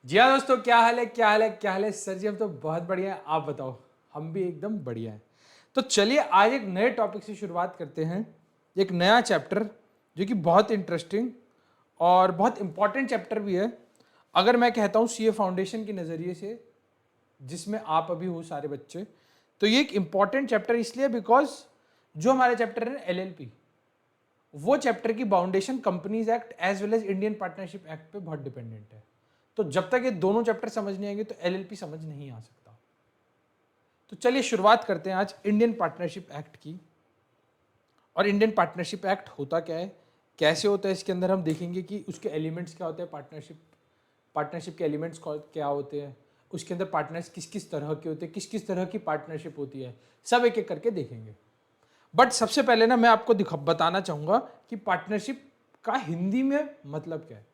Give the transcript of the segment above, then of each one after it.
जी हाँ दोस्तों, क्या हाल है, क्या हाल है, क्या हाल है। सर जी हम तो बहुत बढ़िया है, आप बताओ। हम भी एकदम बढ़िया है। तो चलिए आज एक नए टॉपिक से शुरुआत करते हैं। एक नया चैप्टर जो कि बहुत इंटरेस्टिंग और बहुत इंपॉर्टेंट चैप्टर भी है। अगर मैं कहता हूँ सीए फाउंडेशन के नज़रिए से, जिसमें आप अभी हो सारे बच्चे, तो ये एक इंपॉर्टेंट चैप्टर इसलिए बिकॉज जो हमारे चैप्टर है एलएलपी, वो चैप्टर की foundation companies act as well as Indian partnership act पे बहुत डिपेंडेंट है। तो जब तक ये दोनों चैप्टर समझ नहीं आएंगे तो एलएलपी समझ नहीं आ सकता। तो चलिए शुरुआत करते हैं आज इंडियन पार्टनरशिप एक्ट की। और इंडियन पार्टनरशिप एक्ट होता क्या है, कैसे होता है, इसके अंदर हम देखेंगे कि उसके एलिमेंट्स क्या होते हैं। पार्टनरशिप पार्टनरशिप के एलिमेंट्स क्या होते हैं, उसके अंदर पार्टनर्स किस किस तरह के होते हैं, किस किस तरह की पार्टनरशिप होती है, सब एक एक करके देखेंगे। बट सबसे पहले ना मैं आपको बताना चाहूंगा कि पार्टनरशिप का हिंदी में मतलब क्या है।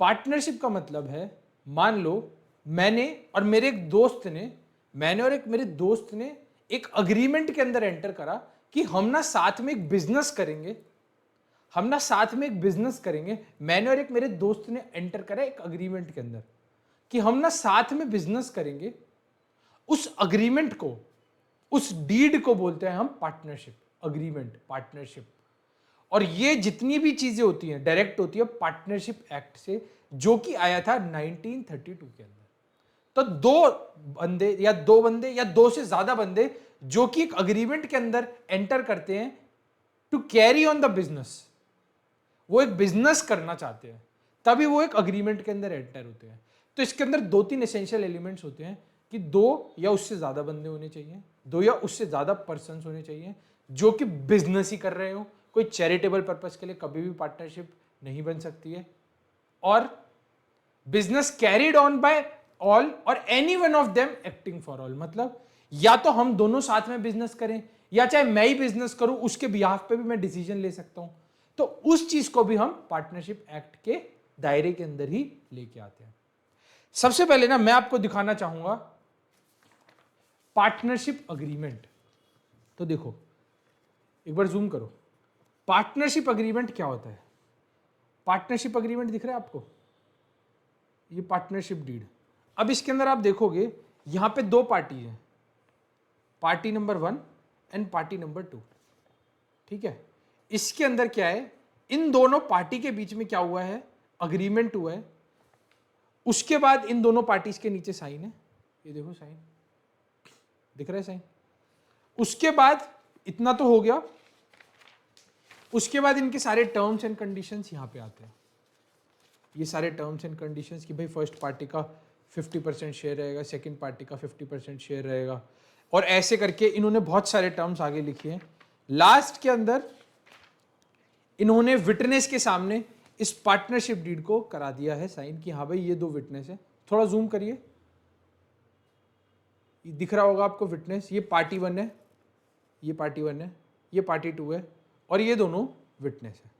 पार्टनरशिप का मतलब है, मान लो मैंने और मेरे एक दोस्त ने मैंने और एक मेरे दोस्त ने एक अग्रीमेंट के अंदर एंटर करा कि हम ना साथ में एक बिजनेस करेंगे। मैंने और एक मेरे दोस्त ने एंटर करा एक अग्रीमेंट के अंदर कि हम ना साथ में बिजनेस करेंगे। उस अग्रीमेंट को, उस डीड को बोलते हैं हम पार्टनरशिप, अग्रीमेंट, पार्टनरशिप। और ये जितनी भी चीजें होती हैं डायरेक्ट होती है पार्टनरशिप एक्ट से, जो कि आया था 1932 के अंदर। तो दो बंदे या दो से ज्यादा बंदे जो कि एक अग्रीमेंट के अंदर एंटर करते हैं to carry on the business, वो एक बिजनेस करना चाहते हैं, तभी वो एक अग्रीमेंट के अंदर एंटर होते हैं। तो इसके अंदर दो तीन एसेंशियल एलिमेंट्स होते हैं कि दो या उससे ज्यादा बंदे होने चाहिए, दो या उससे ज्यादा पर्सन होने चाहिए जो कि बिजनेस ही कर रहे हो। कोई चैरिटेबल पर्पस के लिए कभी भी पार्टनरशिप नहीं बन सकती है। और business carried on by all और any one of them acting for all, मतलब या तो हम दोनों साथ में बिजनेस करें या चाहे मैं ही बिजनेस करूं, उसके बिहाफ पे भी मैं डिसीजन ले सकता हूं। तो उस चीज को भी हम पार्टनरशिप एक्ट के दायरे के अंदर ही लेके आते हैं। सबसे पहले ना मैं आपको दिखाना चाहूंगा पार्टनरशिप अग्रीमेंट। तो देखो, एक बार जूम करो। पार्टनरशिप अग्रीमेंट क्या होता है? पार्टनरशिप अग्रीमेंट दिख रहा है आपको? ये पार्टनरशिप डीड। अब इसके अंदर आप देखोगे यहां पे दो पार्टी है, party number 1 and party number 2। ठीक है, इसके अंदर क्या है, इन दोनों पार्टी के बीच में क्या हुआ है, अग्रीमेंट हुआ है। उसके बाद इन दोनों पार्टीज के नीचे साइन है, ये देखो साइन दिख रहा है, साइन। उसके बाद इतना तो हो गया। उसके बाद इनके सारे टर्म्स एंड कंडीशंस यहां पे आते हैं। ये सारे टर्म्स एंड कंडीशंस कि भाई फर्स्ट पार्टी का 50% शेयर रहेगा, सेकंड पार्टी का 50% शेयर रहेगा, और ऐसे करके इन्होंने बहुत सारे टर्म्स आगे लिखे हैं। लास्ट के अंदर इन्होंने विटनेस के सामने इस पार्टनरशिप डीड को करा दिया है साइन कि हाँ भाई ये दो विटनेस है। थोड़ा जूम करिए, दिख रहा होगा आपको विटनेस। ये पार्टी 1 है, ये पार्टी 1 है, ये पार्टी 2 है, और ये दोनों विटनेस है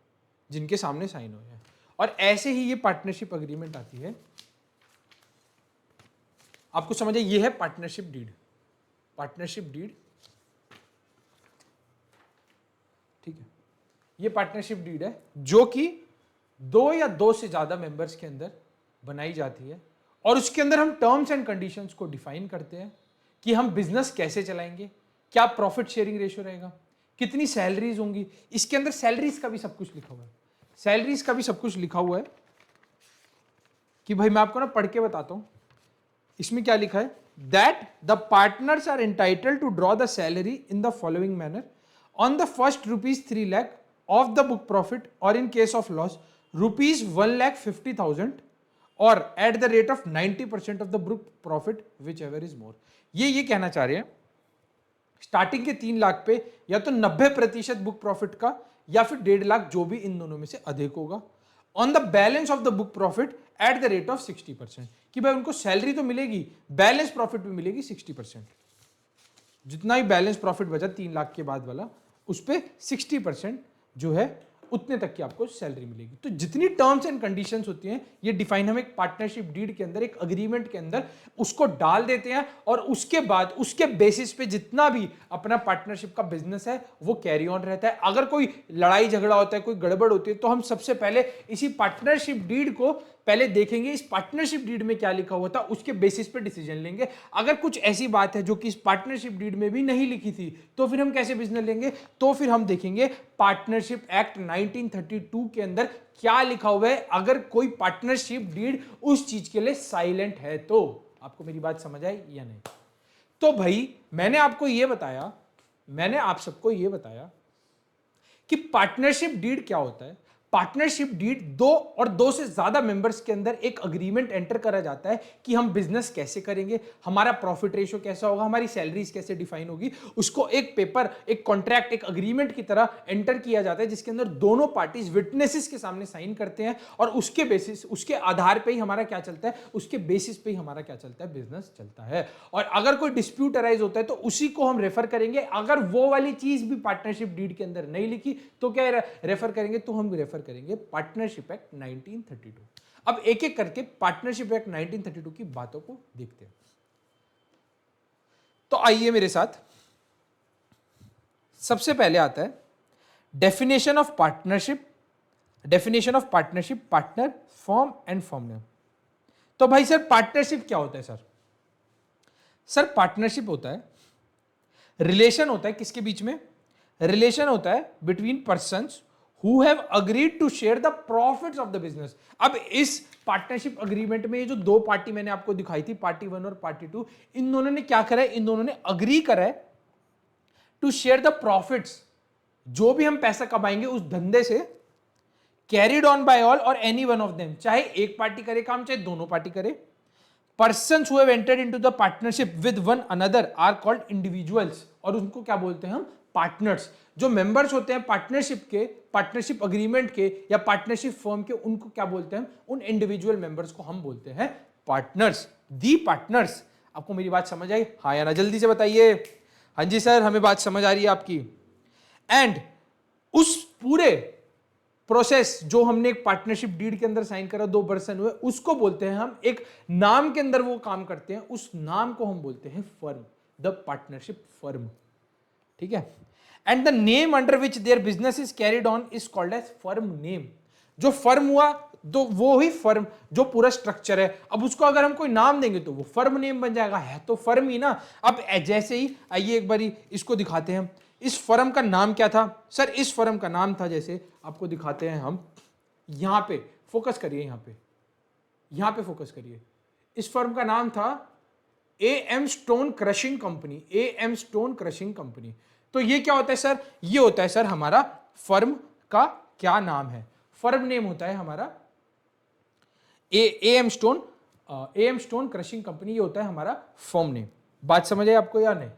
जिनके सामने साइन हो जाए। और ऐसे ही ये पार्टनरशिप अग्रीमेंट आती है। आपको समझ है, ये है पार्टनरशिप डीड। पार्टनरशिप डीड, ठीक है, ये पार्टनरशिप डीड है जो कि दो या दो से ज्यादा मेंबर्स के अंदर बनाई जाती है। और उसके अंदर हम टर्म्स एंड कंडीशंस को डिफाइन करते हैं कि हम बिजनेस कैसे चलाएंगे, क्या प्रॉफिट शेयरिंग रेशियो रहेगा, कितनी सैलरीज होंगी। इसके अंदर सैलरीज का भी सब कुछ लिखा हुआ है, सैलरीज का भी सब कुछ लिखा हुआ है कि भाई मैं आपको ना पढ़ के बताता हूं। इसमें क्या लिखा है, that the partners are entitled to draw the salary in the following manner on the first ₹3 lakh of the book profit, और इन केस ऑफ लॉस ₹1,50,000, और at the rate of 90% of the book profit whichever is more. ये कहना चाह रहे हैं starting के 3 लाख पे या तो 90% बुक प्रॉफिट का, या फिर 1.5 लाख, जो भी इन दोनों में से अधिक होगा, on the balance of the book profit eight the rate of 60%। कि भाई उनको सैलरी तो मिलेगी, बैलेंस प्रॉफिट भी मिलेगी 60%। जितना ही बैलेंस प्रॉफिट बचा 3 लाख के बाद वाला, उस पर 60% जो है उतने तक की आपको सैलरी मिलेगी। तो जितनी टर्म्स एंड कंडीशंस होती हैं ये डिफाइन हम एक पार्टनरशिप डीड के अंदर, एक अग्रीमेंट के अंदर उसको डाल देते हैं, और उसके बाद उसके बेसिस पे जितना भी अपना पार्टनरशिप का बिजनेस है वो कैरी ऑन रहता है। अगर कोई लड़ाई झगड़ा होता है, कोई गड़बड़ होती है, तो हम सबसे पहले इसी पार्टनरशिप डीड को पहले देखेंगे इस पार्टनरशिप डीड में क्या लिखा हुआ था, उसके बेसिस पे डिसीजन लेंगे। अगर कुछ ऐसी बात है जो कि इस पार्टनरशिप डीड में भी नहीं लिखी थी तो फिर हम कैसे बिजनेस लेंगे, तो फिर हम देखेंगे पार्टनरशिप एक्ट 1932 के अंदर क्या लिखा हुआ है, अगर कोई पार्टनरशिप डीड उस चीज के लिए साइलेंट है तो। आपको मेरी बात समझ आई या नहीं? तो भाई मैंने आप सबको ये बताया कि पार्टनरशिप डीड क्या होता है। पार्टनरशिप डीड दो और दो से ज्यादा मेंबर्स के अंदर एक अग्रीमेंट एंटर करा जाता है कि हम बिजनेस कैसे करेंगे, हमारा प्रॉफिट रेशियो कैसा होगा, हमारी सैलरीज कैसे डिफाइन होगी, उसको एक पेपर, एक कॉन्ट्रैक्ट, एक अग्रीमेंट की तरह एंटर किया जाता है जिसके अंदर दोनों पार्टीज विटनेसेस के सामने साइन करते हैं और उसके बेसिस, उसके आधार पे ही हमारा क्या चलता है, उसके बेसिस पे ही हमारा क्या चलता है, बिजनेस चलता है। और अगर कोई डिस्प्यूट अराइज होता है तो उसी को हम रेफर करेंगे। अगर वो वाली चीज भी पार्टनरशिप डीड के अंदर नहीं लिखी तो क्या रेफर करेंगे, तो हम रेफर करेंगे पार्टनरशिप एक्ट 1932। अब एक एक करके पार्टनरशिप एक्ट 1932 की बातों को देखते हैं। तो आइए मेरे साथ, सबसे पहले आता है definition of partnership, partner, form and form name. तो भाई सर पार्टनरशिप क्या होता है सर? सर पार्टनरशिप होता है, रिलेशन होता है किसके बीच में? रिलेशन होता है between persons who have agreed to share the profits of the business। अब इस पार्टनरशिप अग्रीमेंट में ये जो दो पार्टी मैंने आपको दिखाई थी, पार्टी 1 और पार्टी 2, इन दोनों ने क्या करा है, इन दोनों ने अग्री करा है टू शेयर द प्रॉफिट्स, जो भी हम पैसा कमाएंगे उस धंधे से, कैरिड ऑन बाय ऑल और एनी वन ऑफ देम, चाहे एक पार्टी करे काम चाहे दोनों पार्टी करे। Persons who have entered into the partnership with one another are called individuals, और उनको क्या बोलते हैं हम? पार्टनर्स। जो मेंबर्स होते हैं पार्टनरशिप के, पार्टनरशिप अग्रीमेंट के या पार्टनरशिप फर्म के, उनको क्या बोलते हैं? उन इंडिविजुअल मेंबर्स को हम बोलते हैं पार्टनर्स, दी पार्टनर्स। आपको मेरी बात समझ आई? हाँ या ना, जल्दी से बताइए। हाँ जी सर, हमें बात समझ आ रही है आपकी। एंड उस पूरे प्रोसेस जो हमने एक पार्टनरशिप डीड के अंदर साइन करा, दो पर्सन हुए, उसको बोलते हैं हम, एक नाम के अंदर वो काम करते हैं, उस नाम को हम बोलते हैं फर्म, द पार्टनरशिप फर्म। ठीक है? And the name under which their business is carried on is called as firm name. जो फर्म हुआ तो वो ही फर्म, जो पूरा स्ट्रक्चर है, अब उसको अगर हम कोई नाम देंगे तो वो फर्म नेम बन जाएगा, है तो फर्म ही ना। अब जैसे ही, आइए एक बारी इसको दिखाते हैं, इस फर्म का नाम क्या था सर? इस फर्म का नाम था, जैसे आपको दिखाते हैं हम, यहां पे फोकस करिए, यहां पे फोकस करिए। इस फर्म का नाम था AM stone crushing company, AM stone crushing company. तो ये क्या होता है सर? ये होता है सर हमारा फर्म का क्या नाम है, फर्म नेम होता है हमारा AM स्टोन क्रशिंग कंपनी, ये होता है हमारा फर्म नेम। बात समझ आई आपको या नहीं?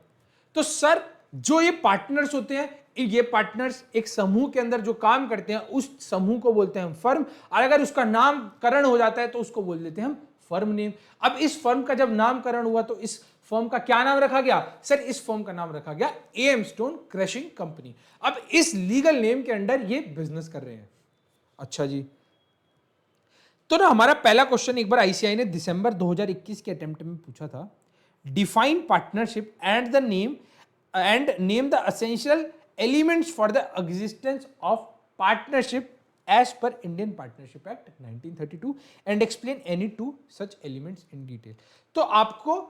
तो सर जो ये पार्टनर्स होते हैं, ये पार्टनर्स एक समूह के अंदर जो काम करते हैं, उस समूह को बोलते हैं हम फर्म, और अगर उसका नामकरण हो जाता है तो उसको बोल देते हैं हम फर्म नेम। अब इस फर्म का जब नामकरण हुआ तो इस फर्म का क्या नाम रखा गया सर? इस फर्म का नाम रखा गया AM स्टोन क्रशिंग कंपनी। अब इस लीगल नेम के अंडर ये बिजनेस कर रहे हैं। अच्छा जी, तो ना हमारा पहला क्वेश्चन एक बार ICAI ने दिसंबर 2021 के अटेम्प्ट में पूछा था, define partnership and name the essential elements for the existence of partnership as per Indian partnership Act 1932 and explain any two such elements in detail. तो आपको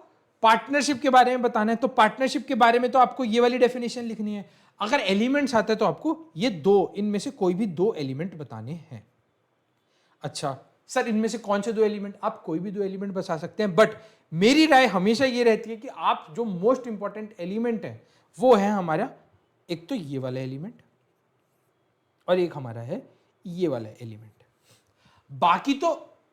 पार्टनरशिप के बारे में बताना है, तो पार्टनरशिप के बारे में तो आपको ये वाली डेफिनेशन लिखनी है। अगर एलिमेंट्स आते हैं तो आपको ये दो, इनमें से कोई भी दो एलिमेंट बताने हैं। अच्छा सर, इनमें से कौन से दो एलिमेंट? आप कोई भी दो एलिमेंट बता सकते हैं, बट मेरी राय हमेशा ये रहती है कि आप जो मोस्ट इंपॉर्टेंट एलिमेंट है वो है हमारा, एक तो ये वाला एलिमेंट और एक हमारा है ये वाला एलिमेंट। बाकी तो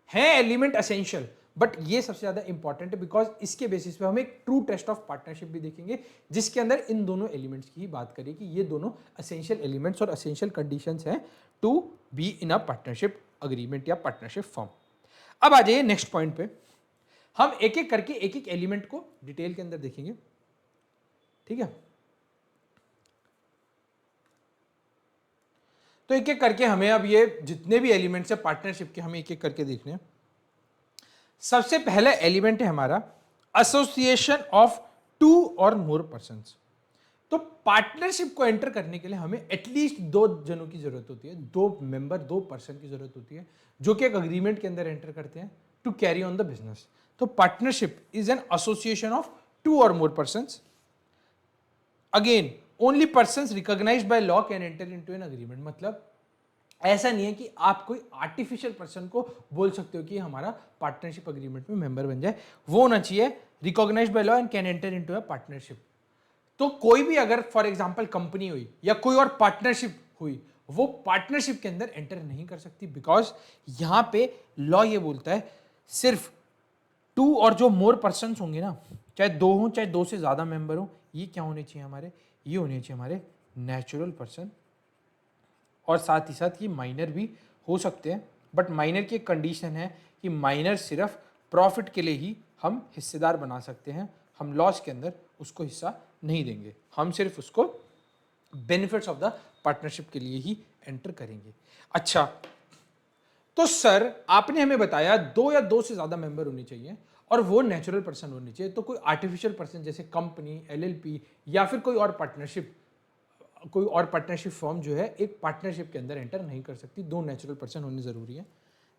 है एलिमेंट एसेंशियल, बट ये सबसे ज्यादा इंपॉर्टेंट है, बिकॉज इसके बेसिस पे हम एक ट्रू टेस्ट ऑफ पार्टनरशिप भी देखेंगे जिसके अंदर इन दोनों एलिमेंट्स की ही बात करें कि ये दोनों एसेंशियल एलिमेंट्स और एसेंशियल कंडीशंस हैं to be in a partnership agreement या पार्टनरशिप फॉर्म। अब आ जाइए नेक्स्ट पॉइंट पे, हम एक एक करके एक एक एलिमेंट को डिटेल के अंदर देखेंगे। ठीक है, तो एक एक करके हमें अब ये जितने भी एलिमेंट्स है पार्टनरशिप के, हमें एक एक करके देखने हैं। सबसे पहला एलिमेंट है हमारा एसोसिएशन ऑफ टू और मोर पर्संस। तो पार्टनरशिप को एंटर करने के लिए हमें एटलीस्ट 2 जनों की जरूरत होती है, 2 मेंबर, 2 पर्सन की जरूरत होती है जो कि एक अग्रीमेंट के अंदर एंटर करते हैं to carry on the business. तो partnership is an association of 2 or more persons. Again only persons recognized by law can enter into an agreement. मतलब ऐसा नहीं है कि आप कोई आर्टिफिशियल पर्सन को बोल सकते हो कि हमारा पार्टनरशिप अग्रीमेंट में मेंबर बन जाए, वो होना चाहिए recognised by law and can enter into a partnership. तो कोई भी अगर फॉर एग्जांपल कंपनी हुई या कोई और पार्टनरशिप हुई, वो पार्टनरशिप के अंदर एंटर नहीं कर सकती, बिकॉज यहां पे लॉ ये बोलता है सिर्फ 2 और जो मोर पर्सन होंगे ना, चाहे 2 हो चाहे 2 से ज्यादा मेंबर हो, ये क्या होने चाहिए हमारे, ये होने चाहिए हमारे नेचुरल पर्सन। और साथ ही साथ ये माइनर भी हो सकते हैं, बट माइनर की एक कंडीशन है कि माइनर सिर्फ प्रॉफिट के लिए ही हम हिस्सेदार बना सकते हैं, हम लॉस के अंदर उसको हिस्सा नहीं देंगे, हम सिर्फ उसको बेनिफिट्स ऑफ द पार्टनरशिप के लिए ही एंटर करेंगे। अच्छा, तो सर आपने हमें बताया 2 या 2 से ज्यादा मेंबर होने चाहिए और वो नेचुरल पर्सन होने चाहिए, तो कोई आर्टिफिशियल पर्सन जैसे कंपनी, एलएलपी या फिर कोई और पार्टनरशिप फर्म जो है एक पार्टनरशिप के अंदर एंटर नहीं कर सकती, 2 नेचुरल पर्सन होने जरूरी है।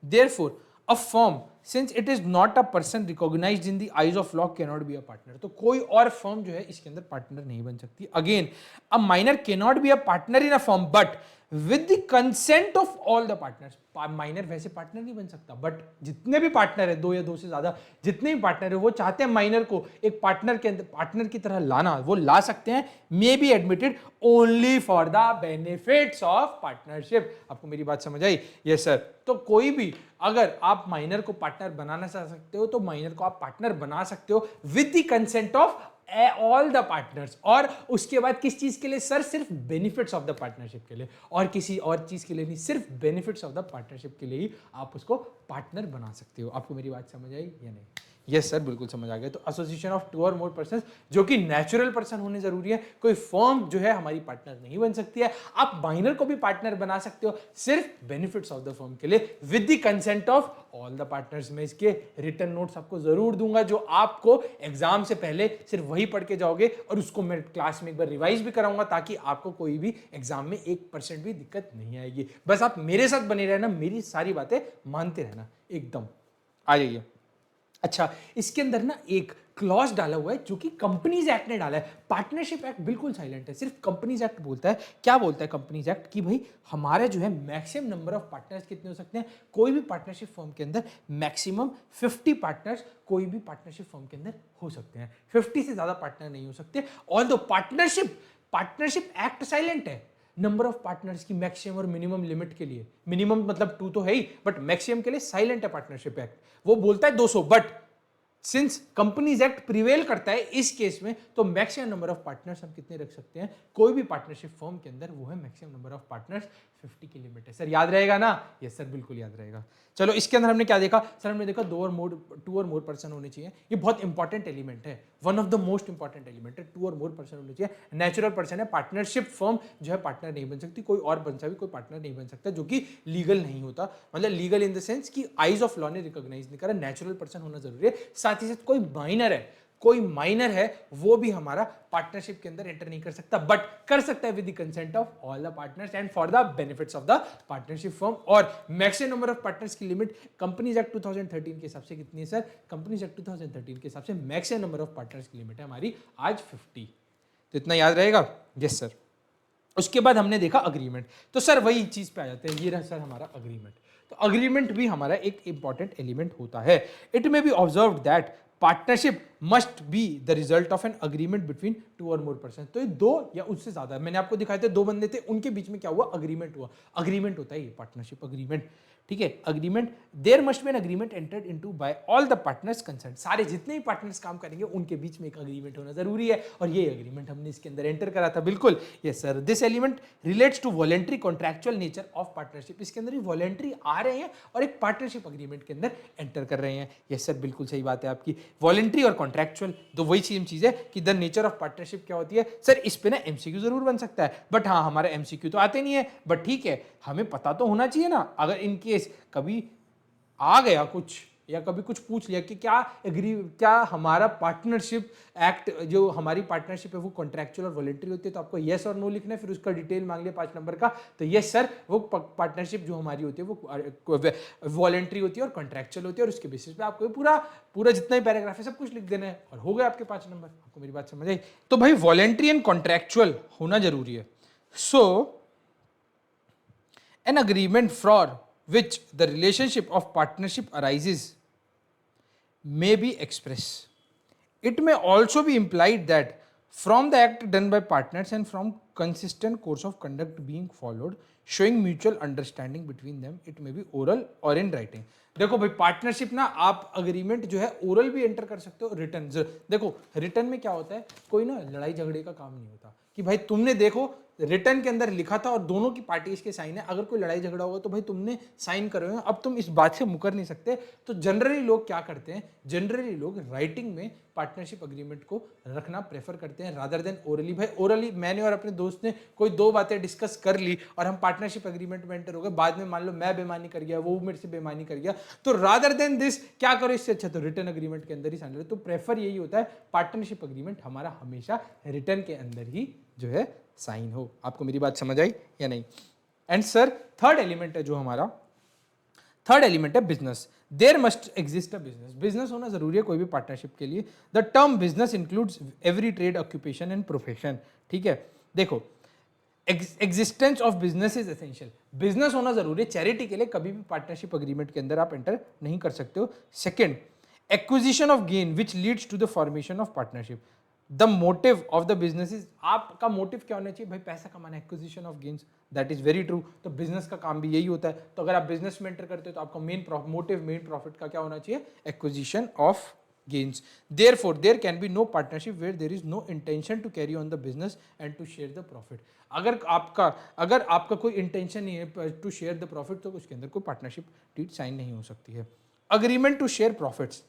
Therefore a firm since it is not a person recognised in the eyes of law can not be a partner. तो कोई और फर्म जो है इसके अंदर पार्टनर नहीं बन सकती। Again a minor can not be a partner in a firm but with the consent of all the partners. Minor वैसे पार्टनर नहीं बन सकता, बट जितने भी पार्टनर है, 2 या 2 से ज्यादा जितने भी पार्टनर है, वो चाहते हैं माइनर को एक पार्टनर के अंदर पार्टनर की तरह लाना, वो ला सकते हैं, may be admitted only for the benefits of partnership. आपको मेरी बात समझ आई? Yes sir. तो कोई भी अगर आप माइनर को पार्टनर बनाना चाह सकते हो तो माइनर को आप पार्टनर बना सकते हो with the consent of all the partners. और उसके बाद किस चीज के लिए सर? सिर्फ बेनिफिट्स ऑफ द पार्टनरशिप के लिए, और किसी और चीज के लिए नहीं, सिर्फ बेनिफिट्स ऑफ द पार्टनरशिप के लिए ही आप उसको पार्टनर बना सकते हो। आपको मेरी बात समझ आई या नहीं? यस सर, बिल्कुल समझ आ गया। तो association of 2 or more person जो कि नेचुरल पर्सन होने जरूरी है, कोई फर्म जो है हमारी पार्टनर नहीं बन सकती है। आप माइनर को भी पार्टनर बना सकते हो सिर्फ बेनिफिट्स ऑफ द फर्म के लिए with the consent of all the partners. में इसके रिटर्न नोट्स आपको जरूर दूंगा जो आपको एग्जाम से पहले सिर्फ वही पढ़ के जाओगे, और उसको मैं क्लास में एक बार रिवाइज भी कराऊंगा ताकि आपको कोई भी एग्जाम में 1% भी दिक्कत नहीं आएगी। बस आप मेरे साथ बने रहना, मेरी सारी बातें मानते रहना, एकदम आ जाइए। अच्छा, इसके अंदर ना एक क्लॉज डाला हुआ है जो कि कंपनीज एक्ट ने डाला है। पार्टनरशिप एक्ट बिल्कुल साइलेंट है, सिर्फ कंपनीज एक्ट बोलता है। क्या बोलता है कंपनीज एक्ट? कि भाई हमारे जो है मैक्सिमम नंबर ऑफ पार्टनर्स कितने हो सकते हैं कोई भी पार्टनरशिप फर्म के अंदर? मैक्सिमम 50 पार्टनर्स कोई भी पार्टनरशिप फर्म के अंदर हो सकते हैं, 50 से ज्यादा पार्टनर नहीं हो सकते। ऑल्दो पार्टनरशिप एक्ट साइलेंट है नंबर ऑफ पार्टनर्स की मैक्सिमम और मिनिमम लिमिट के लिए। मिनिमम मतलब 2 तो है ही, बट मैक्सिमम के लिए साइलेंट है पार्टनरशिप एक्ट। वो बोलता है 200, but since companies act prevail करता है इस केस में, तो मैक्सिमम नंबर ऑफ पार्टनर्स हम कितने रख सकते हैं कोई भी पार्टनरशिप फर्म के अंदर? वो है मैक्सिमम नंबर ऑफ पार्टनर्स 50 की लिमिट है। सर याद रहेगा ना? यस सर, बिल्कुल याद रहेगा। चलो, इसके अंदर हमने क्या देखा सर? हमने देखा 2 और मोर पर्सन होने चाहिए। ये बहुत इंपॉर्टेंट एलिमेंट है, one of the most important element है। 2 और मोर पर्सन होने चाहिए। नेचुरल पर्सन है, पार्टनरशिप फर्म जो है पार्टनर नहीं बन सकती, कोई और बन भी कोई पार्टनर नहीं बन सकता जो कि लीगल नहीं होता। मतलब लीगल इन द सेंस कि आइज ऑफ लॉ ने रिकॉग्नाइज नहीं करा। नेचुरल पर्सन होना जरूरी है। साथ ही साथ कोई माइनर है वो भी हमारा पार्टनरशिप के अंदर एंटर नहीं कर सकता, बट कर सकता है with the consent of all the partners and for the benefits of the partnership firm. और मैक्सिमम नंबर ऑफ पार्टनर्स की लिमिट कंपनीज एक्ट 2013 के हिसाब से कितनी है सर? कंपनीज एक्ट 2013 के हिसाब से मैक्सिमम नंबर ऑफ पार्टनर्स की लिमिट है हमारी आज 50। तो इतना याद रहेगा? Yes sir. उसके बाद हमने देखा अग्रीमेंट। तो सर वही चीज पे आ जाते हैं, ये रहा सर हमारा अग्रीमेंट। तो अग्रीमेंट भी हमारा एक इंपॉर्टेंट एलिमेंट होता है। It may B observe that partnership must be the result of an agreement between 2 or more person. तो ये 2 या उससे ज्यादा, मैंने आपको दिखाए थे 2 बंदे थे, उनके बीच में क्या हुआ? अग्रीमेंट हुआ। अग्रीमेंट होता है ये पार्टनरशिप अग्रीमेंट, ठीक है? Agreement, there must be an agreement entered into by all the partners concern. सारे जितने भी पार्टनर्स काम करेंगे उनके बीच में एक अग्रीमेंट होना जरूरी है, और ये अग्रीमेंट हमने इसके अंदर एंटर करा था। बिल्कुल, yes sir. This element relates to voluntary contractual nature of partnership. इसके अंदर वॉलेंट्री आ रहे हैं और एक पार्टनरशिप अग्रीमेंट के अंदर एंटर कर रहे हैं। यस सर, बिल्कुल सही बात है आपकी। वॉलेंट्री और कॉन्ट्रैक्चुअल तो वही सेम चीज है कि द नेचर ऑफ पार्टनरशिप क्या होती है सर? इस पे ना एमसीक्यू जरूर बन सकता है, बट हाँ हमारे एमसीक्यू तो आते नहीं है, बट ठीक है, हमें पता तो होना चाहिए ना। अगर इन केस कभी आ गया कुछ या कभी कुछ पूछ लिया कि क्या हमारा पार्टनरशिप एक्ट, जो हमारी पार्टनरशिप है वो कॉन्ट्रैक्चुअल और वॉलेंट्री होती है, तो आपको येस और नो लिखना है, फिर उसका डिटेल मांग लिया 5 नंबर का, तो येस सर वो पार्टनरशिप जो हमारी होती है वो वॉलेंट्री होती है और कॉन्ट्रैक्चुअल होती है, और उसके बेसिस पे आपको पूरा पूरा जितना भी पैराग्राफ है सब कुछ लिख देना है और हो गए आपके 5 नंबर। आपको मेरी बात समझ आई? तो भाई वॉलेंट्री एंड कॉन्ट्रैक्चुअल होना जरूरी है। सो an agreement for which the relationship of partnership arises may be express. It may also be implied that from the act done by partners and from consistent course of conduct being followed, showing mutual understanding between them, it may be oral or in writing. देखो भाई partnership ना आप agreement जो है oral भी enter कर सकते हो, रिटर्न। देखो रिटर्न में क्या होता है, कोई ना लड़ाई झगड़े का काम नहीं होता कि भाई तुमने देखो रिटर्न के अंदर लिखा था और दोनों की पार्टीज के साइन है, अगर कोई लड़ाई झगड़ा होगा तो भाई तुमने साइन करे हो, अब तुम इस बात से मुकर नहीं सकते। तो जनरली लोग क्या करते हैं, जनरली लोग राइटिंग में पार्टनरशिप अग्रीमेंट को रखना प्रेफर करते हैं रादर देन ओरली। भाई ओरली मैंने और अपने दोस्त ने कोई 2 बातें डिस्कस कर ली और हम पार्टनरशिप अग्रीमेंट में एंटर हो गए, बाद में मान लो मैं बेईमानी कर गया, वो मेरे से बेईमानी कर गया, तो रादर देन दिस क्या करो, इससे अच्छा तो रिटर्न अग्रीमेंट के अंदर ही साइन लो। तो प्रेफर यही होता है पार्टनरशिप अग्रीमेंट हमारा हमेशा रिटर्न के अंदर ही जो है साइन हो। आपको मेरी बात समझ आई या नहीं? एंड सर थर्ड एलिमेंट है जो हमारा, थर्ड एलिमेंट है business. There must exist a business. Business होना जरूरी है कोई भी पार्टनरशिप के लिए। The term business includes every trade, occupation and profession. ठीक है, देखो existence of business is essential. Business होना जरूरी है, चैरिटी के लिए कभी भी पार्टनरशिप अग्रीमेंट के अंदर आप एंटर नहीं कर सकते हो। Second, acquisition of gain which leads to the formation of partnership. The motive of the business is, आपका मोटिव क्या होना चाहिए भाई, पैसा कमाना, acquisition of gains, that is very true. तो बिजनेस का काम भी यही होता है। तो अगर आप बिजनेस में एंटर करते हो तो आपका मेन मोटिव, मेन प्रॉफिट का क्या होना चाहिए, acquisition of gains. Therefore, there can be no partnership where there is no intention to carry on the business and to share the profit. अगर आपका कोई इंटेंशन नहीं है टू शेयर द प्रॉफिट, तो उसके अंदर कोई पार्टनरशिप डीड साइन नहीं हो सकती है। अग्रीमेंट टू शेयर प्रॉफिट्स,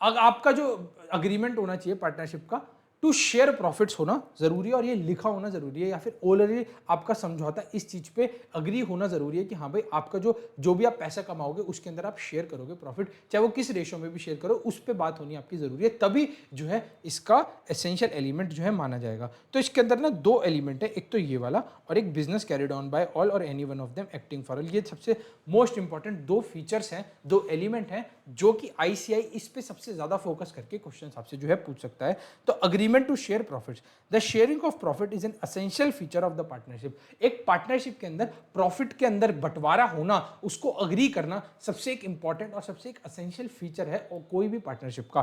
आपका जो अग्रीमेंट होना चाहिए पार्टनरशिप का, टू शेयर प्रॉफिट्स होना जरूरी है और ये लिखा होना जरूरी है, या फिर ऑलरेडी आपका समझौता इस चीज पे अग्री होना जरूरी है कि हाँ भाई आपका जो भी आप पैसा कमाओगे उसके अंदर आप शेयर करोगे प्रॉफिट, चाहे वो किस रेशो में भी शेयर करो, उस पे बात होनी आपकी जरूरी है, तभी जो है इसका एसेंशियल एलिमेंट जो है माना जाएगा। तो इसके अंदर ना 2 एलिमेंट है, एक तो ये वाला और एक business carried on by all और any one of them acting for all. ये सबसे मोस्ट इंपॉर्टेंट 2 फीचर्स हैं, 2 एलिमेंट हैं जो कि आईसीआई इस पे सबसे ज्यादा फोकस करके क्वेश्चन आपसे जो है पूछ सकता है। तो agreement to share profits, the sharing of profit is an essential feature of the partnership. एक पार्टनरशिप के अंदर प्रॉफिट के अंदर बंटवारा होना, उसको अग्री करना सबसे एक इंपॉर्टेंट और सबसे एक एसेंशियल फीचर है और कोई भी पार्टनरशिप का।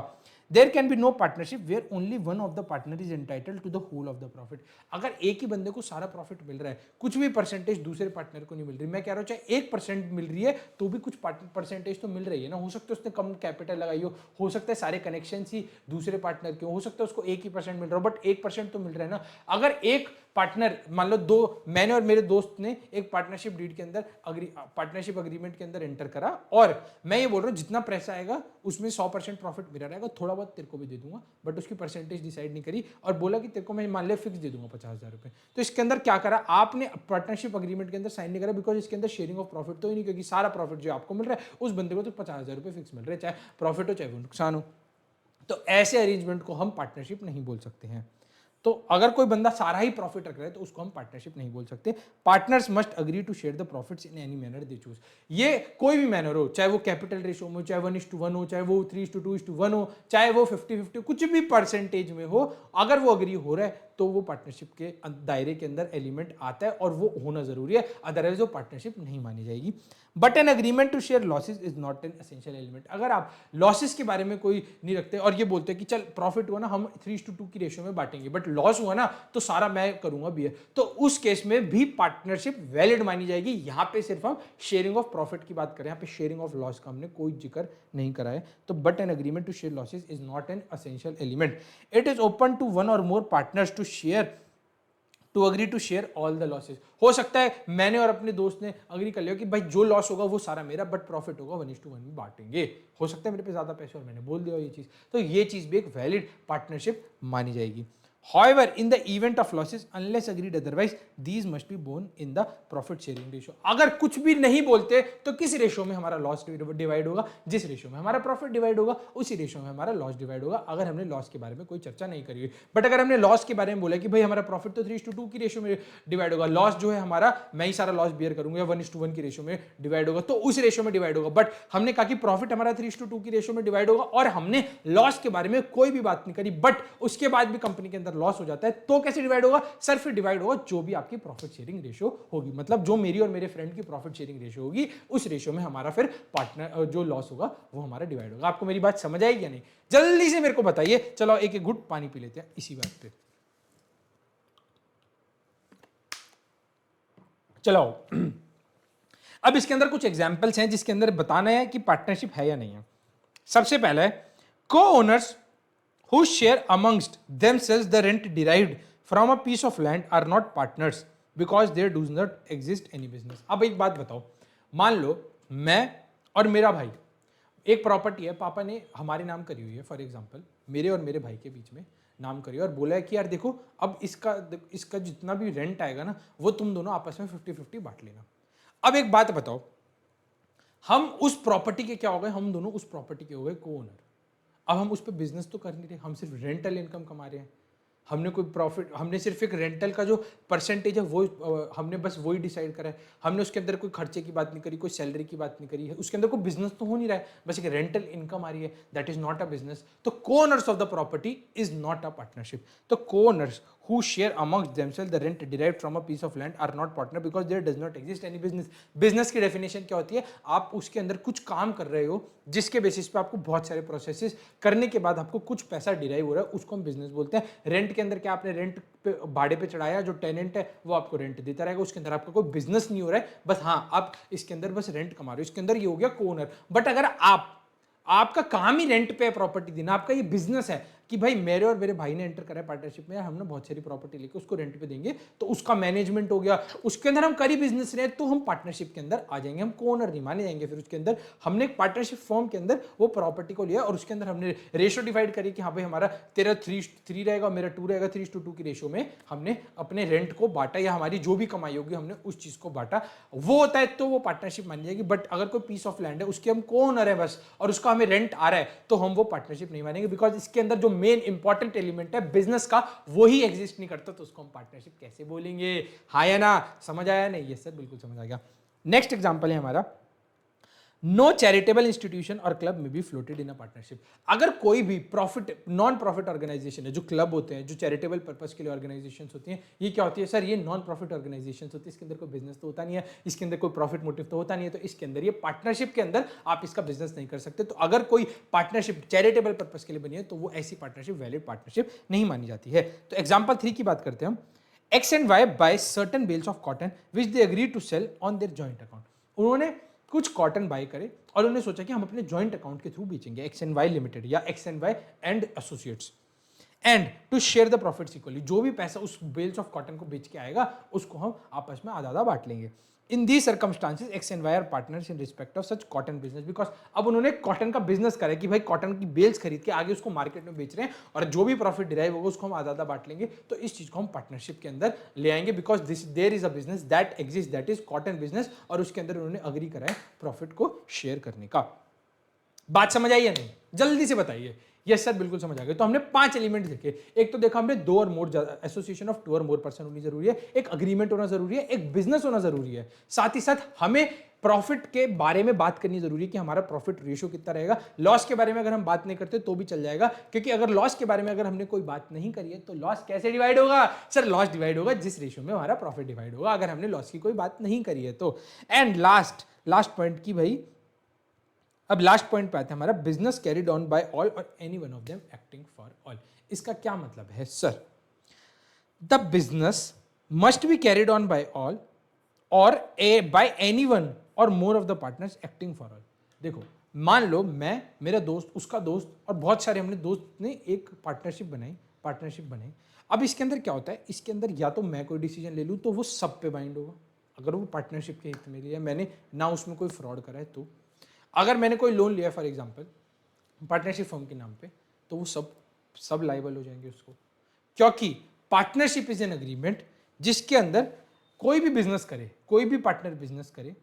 There can be no partnership where only one of the partner is entitled to the whole of the profit. अगर एक ही बंदे को सारा प्रॉफिट मिल रहा है, कुछ भी परसेंटेज दूसरे पार्टनर को नहीं मिल रही, मैं कह रहा हूं चाहे 1% मिल रही है तो भी कुछ परसेंटेज तो मिल रही है ना। हो सकता है उसने कम कैपिटल लगाई हो सकता है सारे कनेक्शन ही दूसरे पार्टनर के हो सकता है उसको 1 ही % मिल रहा हो, बट 1% तो मिल रहा है ना। अगर एक पार्टनर, मान लो मैंने और मेरे दोस्त ने एक पार्टनरशिप डीड के अंदर पार्टनरशिप अग्रीमेंट के अंदर एंटर करा, और मैं ये बोल रहा हूँ जितना पैसा आएगा उसमें 100% प्रॉफिट मेरा रहेगा, थोड़ा बहुत तेरे को भी दे दूंगा, बट उसकी परसेंटेज डिसाइड नहीं करी और बोला कि तेरे को मैं मान लिया फिक्स दे दूंगा 50,000 रुपए। तो इसके अंदर क्या करा आपने, पार्टनरशिप अग्रीमेंट के अंदर साइन नहीं करा, बिकॉज इसके अंदर शेयरिंग ऑफ प्रॉफिट तो ही नहीं, क्योंकि सारा प्रॉफिट जो आपको मिल रहा है उस बंदे को तो 50,000 रुपए फिक्स मिल रहे हैं, चाहे प्रॉफिट हो चाहे वो नुकसान हो। तो ऐसे अरेंजमेंट को हम पार्टनरशिप नहीं बोल सकते हैं। तो अगर कोई बंदा सारा ही प्रॉफिट रख रहा है तो उसको हम पार्टनरशिप नहीं बोल सकते। Partners must agree to share the profits in any manner they choose. ये कोई भी मैनर हो, चाहे वो कैपिटल रेशो में हो, चाहे 1:1 हो, चाहे वो 3:2:1 हो, चाहे वो 50-50, कुछ भी परसेंटेज में हो, अगर वो अग्री हो रहा है तो वो पार्टनरशिप के दायरे के अंदर एलिमेंट आता है और वो होना जरूरी है, अदरवाइज वो पार्टनरशिप नहीं मानी जाएगी। But an agreement to share losses is not an essential element. अगर आप लॉसेस के बारे में कोई नहीं रखते और ये बोलते हैं कि चल प्रॉफिट हुआ ना हम 3:2 की रेशियो में बांटेंगे, बट लॉस हुआ ना तो सारा मैं करूंगा भी है, तो उस केस में भी पार्टनरशिप वैलिड मानी जाएगी। यहां पे सिर्फ हम शेयरिंग ऑफ प्रॉफिट की बात करें, यहाँ पे शेयरिंग ऑफ लॉस का हमने कोई जिक्र नहीं करा है। तो but an agreement to share losses is not an essential element. It is open to one or more partners to share, to agree to share all the losses. हो सकता है मैंने और अपने दोस्त ने अग्री कर लिया कि भाई जो लॉस होगा वो सारा मेरा, बट प्रॉफिट होगा 1:1 में बांटेंगे। हो सकता है मेरे पे ज्यादा पैसे और मैंने बोल दिया ये चीज, तो ये चीज भी एक वैलिड पार्टनरशिप मानी जाएगी। However, in the event of losses, unless agreed otherwise, these must be borne in the profit sharing ratio. अगर कुछ भी नहीं बोलते तो किस रेशियो में हमारा लॉस डिवाइड होगा? जिस रेशियो में हमारा प्रॉफिट डिवाइड होगा उसी रेशियो में हमारा लॉस डिवाइड होगा, अगर हमने लॉस के बारे में कोई चर्चा नहीं करी हुई। बट अगर हमने लॉस के बारे में बोला कि भाई हमारा प्रॉफिट तो 3:2 की रेशियो में डिवाइड होगा, लॉस जो है हमारा मैं ही सारा लॉस बियर करूंगा, 1:1 की रेशियो में डिवाइड होगा, तो उस रेशियो में डिवाइड होगा। बट हमने कहा कि प्रॉफिट हमारा 3:2 की रेशियो में डिवाइड होगा और हमने लॉस के बारे में कोई भी बात नहीं करी, बट उसके बाद भी कंपनी के अंदर लॉस हो जाता है, तो कैसे डिवाइड होगा? सर फिर डिवाइड होगा जो भी आपकी प्रॉफिट शेयरिंग रेशियो होगी, मतलब जो मेरी और मेरे फ्रेंड की प्रॉफिट शेयरिंग रेशियो होगी उस रेशियो में हमारा फिर पार्टनर जो लॉस होगा वो हमारा डिवाइड होगा। आपको मेरी बात समझ आएगी या नहीं? जल्दी से मेरे को बताइए। चलो एक एक घुट पानी पी लेते हैं इसी बात पे। चलो अब इसके अंदर कुछ एग्जांपल्स हैं जिसके अंदर बताना है कि पार्टनरशिप है या नहीं है। सबसे पहले है को owners who share amongst themselves the rent derived from a piece of land are not partners because there does not exist any business। अब एक बात बताओ, मान लो मैं और मेरा भाई एक प्रॉपर्टी है, पापा ने हमारे नाम करी हुई है, फॉर एग्जांपल मेरे और मेरे भाई के बीच में नाम करी और बोला है कि यार देखो अब इसका जितना भी रेंट आएगा ना वो तुम दोनों आपस में 50-50 बांट लेना। अब एक बात बताओ, हम उस प्रॉपर्टी के क्या हो गए? हम दोनों उस प्रॉपर्टी के हो गए को ओनर। अब हम उस पर बिजनेस तो कर नहीं रहे, हम सिर्फ रेंटल इनकम कमा रहे हैं। हमने कोई प्रॉफिट, हमने सिर्फ एक रेंटल का जो परसेंटेज है वो हमने बस वही डिसाइड करा है। हमने उसके अंदर कोई खर्चे की बात नहीं करी, कोई सैलरी की बात नहीं करी है, उसके अंदर कोई बिजनेस तो हो नहीं रहा है, बस एक रेंटल इनकम आ रही है, that is not a business. तो co-owners of the property is not a partnership. तो co-owners who share amongst themselves the rent derived from a piece of land are not partner because there does not exist any business। Business की definition क्या होती है? आप उसके अंदर कुछ काम कर रहे हो जिसके बेसिस पे आपको बहुत सारे प्रोसेसेस करने के बाद आपको कुछ पैसा डिराइव हो रहा है, उसको हम बिजनेस बोलते हैं। रेंट के अंदर क्या आपने रेंट पे भाड़े पे चढ़ाया, जो टेनेंट है वो आपको रेंट देता रहेगा, उसके अंदर आपका कोई बिजनेस नहीं हो रहा है, बस हाँ आप इसके अंदर बस रेंट कमा रहे हो, इसके अंदर ये हो गया को-ओनर। बट अगर आपका काम ही रेंट पे प्रॉपर्टी देना, आपका ये बिजनेस है कि भाई मेरे और मेरे भाई ने एंटर करा है पार्टनरशिप में, यार हमने बहुत सारी प्रॉपर्टी लेके उसको रेंट पे देंगे, तो उसका मैनेजमेंट हो गया, उसके अंदर हम करी बिजनेस रहे, तो हम पार्टनरशिप के अंदर आ जाएंगे, हम को-ओनर नहीं माने जाएंगे। फिर उसके अंदर हमने एक पार्टनरशिप फॉर्म के अंदर वो प्रॉपर्टी को लिया और उसके अंदर हमने रेशो डिवाइड करी कि हाँ भाई हमारा तेरा 3:3 रहेगा, मेरा 2 रहेगा, 3:2 की रेशो में हमने अपने रेंट को बांटा, या हमारी जो भी कमाई होगी हमने उस चीज को बांटा, वो होता है तो वो पार्टनरशिप मानी जाएगी। बट अगर कोई पीस ऑफ लैंड है उसके हम को-ओनर है बस, और उसका हमें रेंट आ रहा है, तो हम वो पार्टनरशिप नहीं मानेंगे, बिकॉज इसके अंदर जो मेन इंपॉर्टेंट एलिमेंट है बिजनेस का वो ही एग्जिस्ट नहीं करता, तो उसको हम पार्टनरशिप कैसे बोलेंगे? हाँ या ना? समझ आया? नहीं? यस सर, बिल्कुल समझ आ गया। नेक्स्ट एग्जांपल है हमारा, no charitable institution or club may be floated in a partnership. अगर कोई भी प्रॉफिट नॉन प्रॉफिट ऑर्गेनाइजेशन है, जो क्लब होते हैं, जो चैरिटेबल पर्पस के लिए ऑर्गेनाइजेशन होती हैं, ये क्या होती है सर? ये नॉन प्रॉफिट ऑर्गेनाइजेशन होती है, इसके अंदर कोई बिजनेस तो होता नहीं है, इसके अंदर कोई प्रॉफिट मोटिव तो होता नहीं है, तो इसके अंदर ये पार्टनरशिप के अंदर आप इसका बिजनेस नहीं कर सकते। तो अगर कोई पार्टनरशिप चैरिटेबल पर्पस के लिए बनी है तो वो ऐसी पार्टनरशिप वैलिड पार्टनरशिप नहीं मानी जाती है। तो एग्जाम्पल 3 की बात करते हैं हम। X and Y buy certain bales of cotton which they agree to sell on their joint account। उन्होंने कुछ कॉटन बाय करे और उन्होंने सोचा कि हम अपने जॉइंट अकाउंट के थ्रू बेचेंगे, एक्स एंड वाई लिमिटेड या X and Y and associates, and to share the profits equally. जो भी पैसा उस बेल्स ऑफ कॉटन को बेच के आएगा उसको हम आपस में आधा आधा बांट लेंगे। In the circumstances X and Y are partners in respect of such cotton business, because अब उन्होंने कॉटन का बिजनेस करा है कि भाई कॉटन की बेल्स खरीद के आगे उसको मार्केट में बेच रहे हैं और जो भी प्रॉफिट डिराइव होगा उसको हम आधा आधा बांट लेंगे। तो इस चीज को हम पार्टनरशिप के अंदर ले आएंगे, because this there is a business that exist, that is cotton business, और उसके अंदर उन्होंने अग्री करा है प्रॉफिट को शेयर करने का। बात समझ आई या नहीं? जल्दी से बताइए। यस सर, बिल्कुल समझ आ गए। तो हमने 5 एलिमेंट देखे। एक तो देखा हमने 2 or more, association of 2 or more person होनी जरूरी है, एक अग्रीमेंट होना जरूरी है, एक बिजनेस होना जरूरी है, साथ ही साथ हमें प्रॉफिट के बारे में बात करनी जरूरी है कि हमारा प्रॉफिट रेशियो कितना रहेगा। लॉस के बारे में अगर हम बात नहीं करते तो भी चल जाएगा, क्योंकि अगर लॉस के बारे में अगर हमने कोई बात नहीं करी है तो लॉस कैसे डिवाइड होगा? सर लॉस डिवाइड होगा जिस रेशियो में हमारा प्रॉफिट डिवाइड होगा, अगर हमने लॉस की कोई बात नहीं करी है तो। एंड लास्ट पॉइंट की भाई, अब लास्ट पॉइंट पे आते हैं हमारा, business carried on by all और any one of them acting for all. इसका क्या मतलब है sir? The business must be carried on by all or by any one or more of the partners acting for all. देखो मान लो मैं, मेरा दोस्त, उसका दोस्त और बहुत सारे हमने दोस्त ने एक पार्टनरशिप बनाई। अब इसके अंदर क्या होता है? इसके अंदर या तो मैं कोई डिसीजन ले लूँ तो वो सब पे बाइंड होगा, अगर वो पार्टनरशिप के हित में लिया, मैंने ना उसमें कोई फ्रॉड करा है। तो अगर मैंने कोई लोन लिया फॉर एग्जांपल पार्टनरशिप फर्म के नाम पे, तो वो सब लाइबल हो जाएंगे उसको। क्योंकि पार्टनरशिप इज एन अग्रीमेंट जिसके अंदर कोई भी बिजनेस करे, कोई भी पार्टनर बिजनेस करे,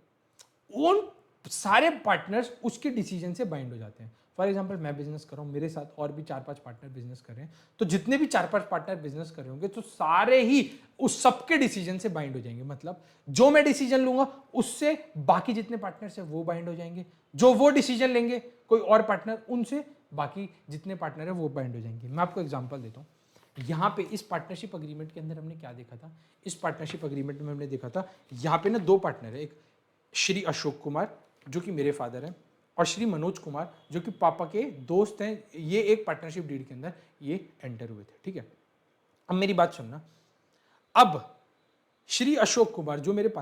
उन सारे पार्टनर्स उसके डिसीजन से बाइंड हो जाते हैं। फॉर एग्जाम्पल मैं बिजनेस कर रहा हूँ, मेरे साथ और भी 4-5 पार्टनर बिजनेस कर रहे हैं, तो जितने भी 4-5 पार्टनर बिजनेस कर रहे होंगे तो सारे ही उस सबके डिसीजन से बाइंड हो जाएंगे। मतलब जो मैं डिसीजन लूंगा उससे बाकी जितने पार्टनर्स हैं वो बाइंड हो जाएंगे, जो वो डिसीजन लेंगे कोई और पार्टनर उनसे बाकी जितने पार्टनर है वो बाइंड हो जाएंगे। मैं आपको एग्जाम्पल देता हूँ। यहाँ पे इस पार्टनरशिप अग्रीमेंट के अंदर हमने क्या देखा था, इस पार्टनरशिप अग्रीमेंट में हमने देखा था यहाँ पे ना 2 पार्टनर है, एक श्री अशोक कुमार जो कि मेरे फादर हैं और श्री मनोज कुमार जो कि पापा के दोस्त हैं। ये एक पार्टनरशिप डीड के अंदर ये एंटर हुए थे, ठीक है। अब मेरी बात सुनना, अब श्री अशोक कुमार जो मेरे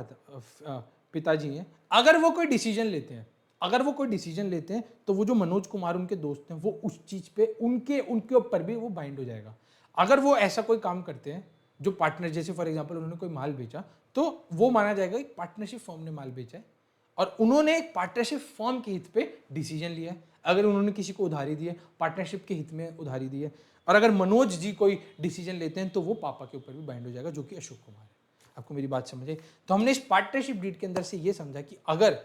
पिताजी हैं, अगर वो कोई डिसीजन लेते हैं, अगर वो कोई डिसीजन लेते हैं तो वो जो मनोज कुमार उनके दोस्त हैं वो उस चीज पे उनके ऊपर भी वो बाइंड हो जाएगा। अगर वो ऐसा कोई काम करते हैं जो पार्टनर, जैसे फॉर एग्जांपल उन्होंने कोई माल बेचा तो वो माना जाएगा कि पार्टनरशिप फर्म ने माल बेचा है और उन्होंने एक पार्टनरशिप फर्म के हित पे डिसीजन लिया है। अगर उन्होंने किसी को उधारी दी है, पार्टनरशिप के हित में उधारी दी है, और अगर मनोज जी कोई डिसीजन लेते हैं तो वो पापा के ऊपर भी बाइंड हो जाएगा जो कि अशोक कुमार है। आपको मेरी बात समझ आई? तो हमने इस पार्टनरशिप डीड के अंदर से ये समझा कि अगर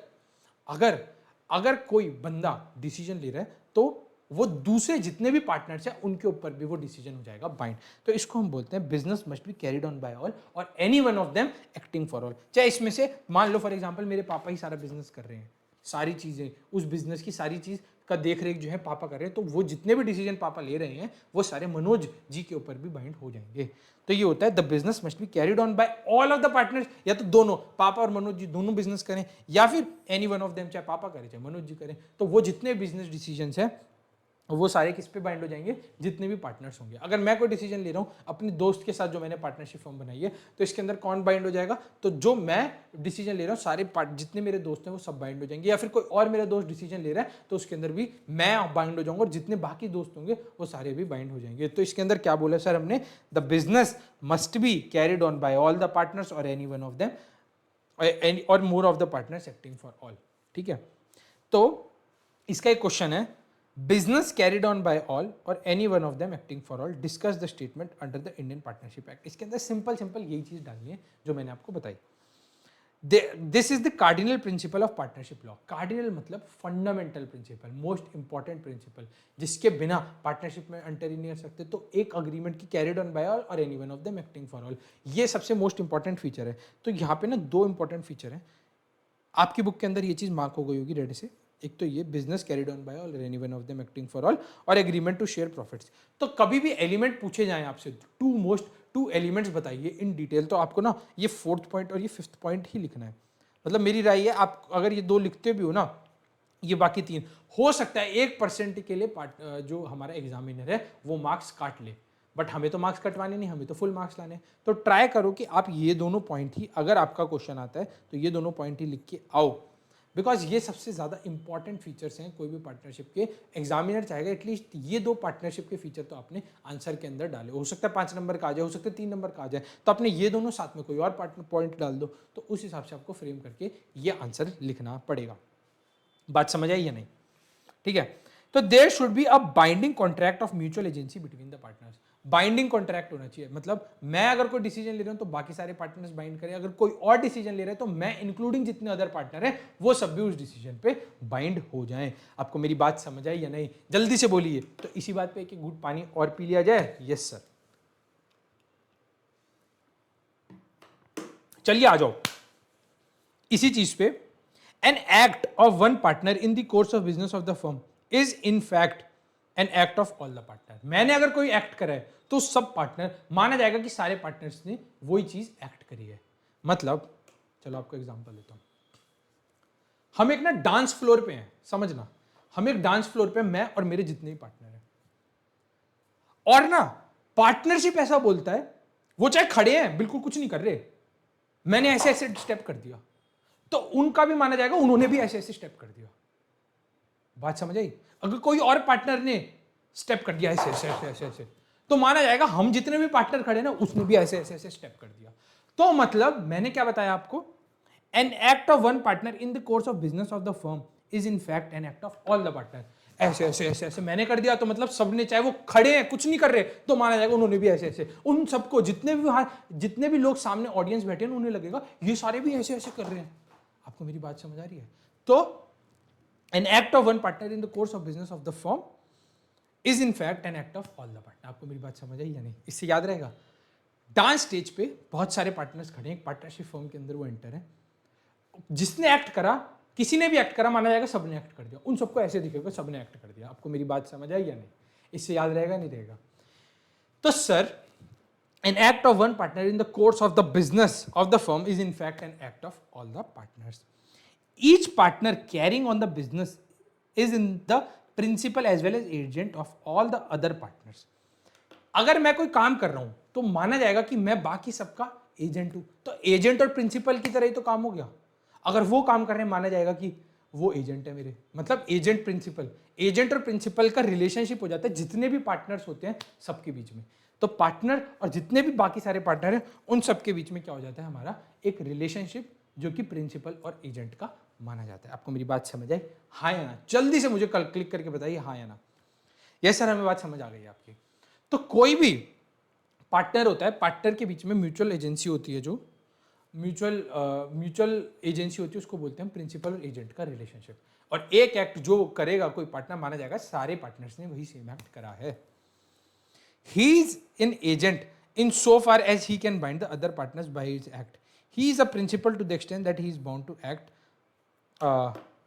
अगर अगर कोई बंदा डिसीजन ले रहा है तो वो दूसरे जितने भी पार्टनर्स हैं उनके ऊपर भी वो डिसीजन हो जाएगा बाइंड। तो इसको हम बोलते हैं business must be carried on by all और any one of them acting for all. चाहे इसमें से मान लो फॉर एग्जांपल मेरे पापा ही सारा बिजनेस कर रहे हैं, सारी चीजें उस बिजनेस की सारी चीज का देख रेख जो है पापा कर रहे हैं, तो वो जितने भी डिसीजन पापा ले रहे हैं वो सारे मनोज जी के ऊपर भी बाइंड हो जाएंगे। तो ये होता है the business must be carried on by all of the partners, या तो दोनों पापा और मनोज जी दोनों बिजनेस करें या फिर एनी वन ऑफ देम, चाहे पापा करें चाहे मनोज जी करें, तो वो जितने बिजनेस डिसीजंस हैं वो सारे किस पे बाइंड हो जाएंगे, जितने भी पार्टनर्स होंगे। अगर मैं कोई डिसीजन ले रहा हूं अपने दोस्त के साथ जो मैंने पार्टनरशिप फॉर्म बनाई है, तो इसके अंदर कौन बाइंड हो जाएगा, तो जो मैं डिसीजन ले रहा हूं सारे जितने मेरे दोस्त हैं वो सब बाइंड हो जाएंगे। या फिर कोई और मेरा दोस्त डिसीजन ले रहा है तो उसके अंदर भी मैं बाइंड हो जाऊंगा और जितने बाकी दोस्त होंगे वो सारे भी बाइंड हो जाएंगे। तो इसके अंदर क्या बोला सर हमने, the business must be carried on by all the partners और एनी वन ऑफ देम और more of the partners acting for all. ठीक है, तो इसका एक क्वेश्चन है, business carried on by all और any one of them acting for all, discuss the statement under the Indian partnership Act. इसके अंदर सिंपल यही चीज डालनी है जो मैंने आपको बताई। This is the cardinal principle of partnership law. Cardinal मतलब fundamental principle, most important principle, जिसके बिना पार्टनरशिप में एंटर ही नहीं कर सकते। तो एक अग्रीमेंट की कैरिड ऑन बाय ऑल और any one of them acting for all, ये सबसे मोस्ट इंपॉर्टेंट फीचर है। तो यहाँ पे ना 2 इंपॉर्टेंट फीचर है, आपकी बुक के अंदर ये चीज मार्क हो गई होगी रेड से। एक तो ये business carried on by all any one of them acting for all और एग्रीमेंट टू शेयर प्रॉफिट्स। तो कभी भी एलिमेंट पूछे जाएं आपसे, टू एलिमेंट्स बताइए इन डिटेल, तो आपको ना ये 4th पॉइंट और ये 5th पॉइंट ही लिखना है। मतलब मेरी राय है, आप अगर ये 2 लिखते भी हो ना, ये बाकी 3 हो सकता है 1% के लिए जो हमारा एग्जामिनर है वो मार्क्स काट ले, बट हमें तो मार्क्स कटवाने नहीं, हमें तो फुल मार्क्स लाने। तो ट्राई करो कि आप ये दोनों पॉइंट ही, अगर आपका क्वेश्चन आता है तो ये दोनों पॉइंट ही लिख के आओ, बिकॉज ये सबसे ज़्यादा इंपॉर्टेंट फीचर्स हैं कोई भी पार्टनरशिप के। एग्जामिनर चाहेगा एटलीस्ट ये 2 पार्टनरशिप के फीचर तो आपने आंसर के अंदर डाले। हो सकता है 5 नंबर का आ जाए, हो सकता है 3 नंबर का आ जाए, तो आपने ये दोनों साथ में कोई और पार्टनर पॉइंट डाल दो, तो उस हिसाब से आपको फ्रेम करके ये आंसर लिखना पड़ेगा। बात समझ आई या नहीं? ठीक है, तो there should be a binding contract of mutual agency between the partners. Binding contract होना चाहिए, मतलब मैं अगर कोई डिसीजन ले रहा हूं तो बाकी सारे पार्टनर्स बाइंड करें, अगर कोई और डिसीजन ले रहे हैं तो मैं इंक्लूडिंग जितने अदर पार्टनर हैं वो सब भी उस डिसीजन पे बाइंड हो जाएं। आपको मेरी बात समझ आई या नहीं? जल्दी से बोलिए। तो इसी बात पे एक घूंट पानी और पी लिया जाए। यस सर, चलिए आ जाओ इसी चीज पे। An act of one partner in the course of business of the firm is in fact an act of all the partner. मैंने अगर कोई एक्ट करा है तो सब पार्टनर, माना जाएगा कि सारे पार्टनर्स ने वही चीज एक्ट करी है। मतलब चलो आपको एग्जांपल देता हूं, हम एक ना डांस फ्लोर पे हैं, समझना, हम एक डांस फ्लोर पे, मैं और मेरे जितने भी पार्टनर हैं, और ना पार्टनरशिप ऐसा बोलता है, वो चाहे खड़े हैं बिल्कुल कुछ नहीं कर रहे, मैंने ऐसे ऐसे स्टेप कर दिया, तो उनका भी माना जाएगा उन्होंने भी ऐसे ऐसे स्टेप कर दिया। बात समझ आई? अगर कोई और पार्टनर ने स्टेप कर दिया ऐसे ऐसे ऐसे ऐसे ऐसे, तो माना जाएगा हम जितने भी पार्टनर खड़े ना उसने भी ऐसे ऐसे ऐसे स्टेप कर दिया। तो मतलब मैंने क्या बताया आपको, an act of one partner in the course of business of the firm is in fact an act of all the partner. ऐसे ऐसे ऐसे ऐसे मैंने कर दिया तो मतलब सबने, चाहे वो खड़े हैं कुछ नहीं कर रहे तो माना जाएगा उन्होंने भी ऐसे ऐसे, उन सबको जितने भी वहां जितने भी लोग सामने ऑडियंस बैठे हैं उन्हें लगेगा ये सारे भी ऐसे ऐसे कर रहे हैं। आपको मेरी बात समझ आ रही है? तो an act of one partner in the course of business of the firm is in fact an act of all the partner. आपको मेरी बात समझ आई या नहीं? इससे याद रहेगा, डांस स्टेज पे बहुत सारे पार्टनर्स खड़े हैं, एक पार्टनरशिप फर्म के अंदर वो एंटर है, जिसने एक्ट करा, किसी ने भी एक्ट करा, माना जाएगा सबने एक्ट कर दिया, उन सबको ऐसे दिखेगा सबने एक्ट कर दिया। आपको मेरी बात समझ आई या नहीं? इससे याद रहेगा नहीं रहेगा? तो sir, an act of one partner in the course of the business of the firm is in fact an act of all the partners. Each partner carrying on the business is in the principal as well as agent of all the other partners. अगर मैं कोई काम कर रहा हूं तो माना जाएगा कि मैं बाकी सबका एजेंट हूं, तो एजेंट और प्रिंसिपल की तरह ही तो काम हो गया। अगर वो काम कर रहे हैं माना जाएगा कि वो एजेंट है मेरे, मतलब एजेंट प्रिंसिपल, एजेंट और प्रिंसिपल का रिलेशनशिप हो जाता है जितने भी पार्टनर्स होते हैं सबके बीच में। तो पार्टनर और जितने भी बाकी सारे पार्टनर हैं उन सबके बीच में क्या हो जाता है, हमारा एक रिलेशनशिप जो कि प्रिंसिपल और एजेंट का माना जाता है। आपको मेरी बात समझ आई? हाँ या ना? जल्दी से मुझे कल क्लिक करके बताइए हाँ या ना। यस सर, हमें बात समझ आ गई आपकी। तो कोई भी पार्टनर होता है, पार्टनर के बीच में म्यूचुअल एजेंसी होती है, जो म्यूचुअल एजेंसी होती है उसको बोलते हैं प्रिंसिपल और एजेंट का रिलेशनशिप। और एक एक्ट जो करेगा कोई पार्टनर, माना जाएगा सारे पार्टनर्स ने वही सेम एक्ट करा है। He is an agent in so far as he can bind the other partners by his act. He is a principal to the extent that he is bound to act.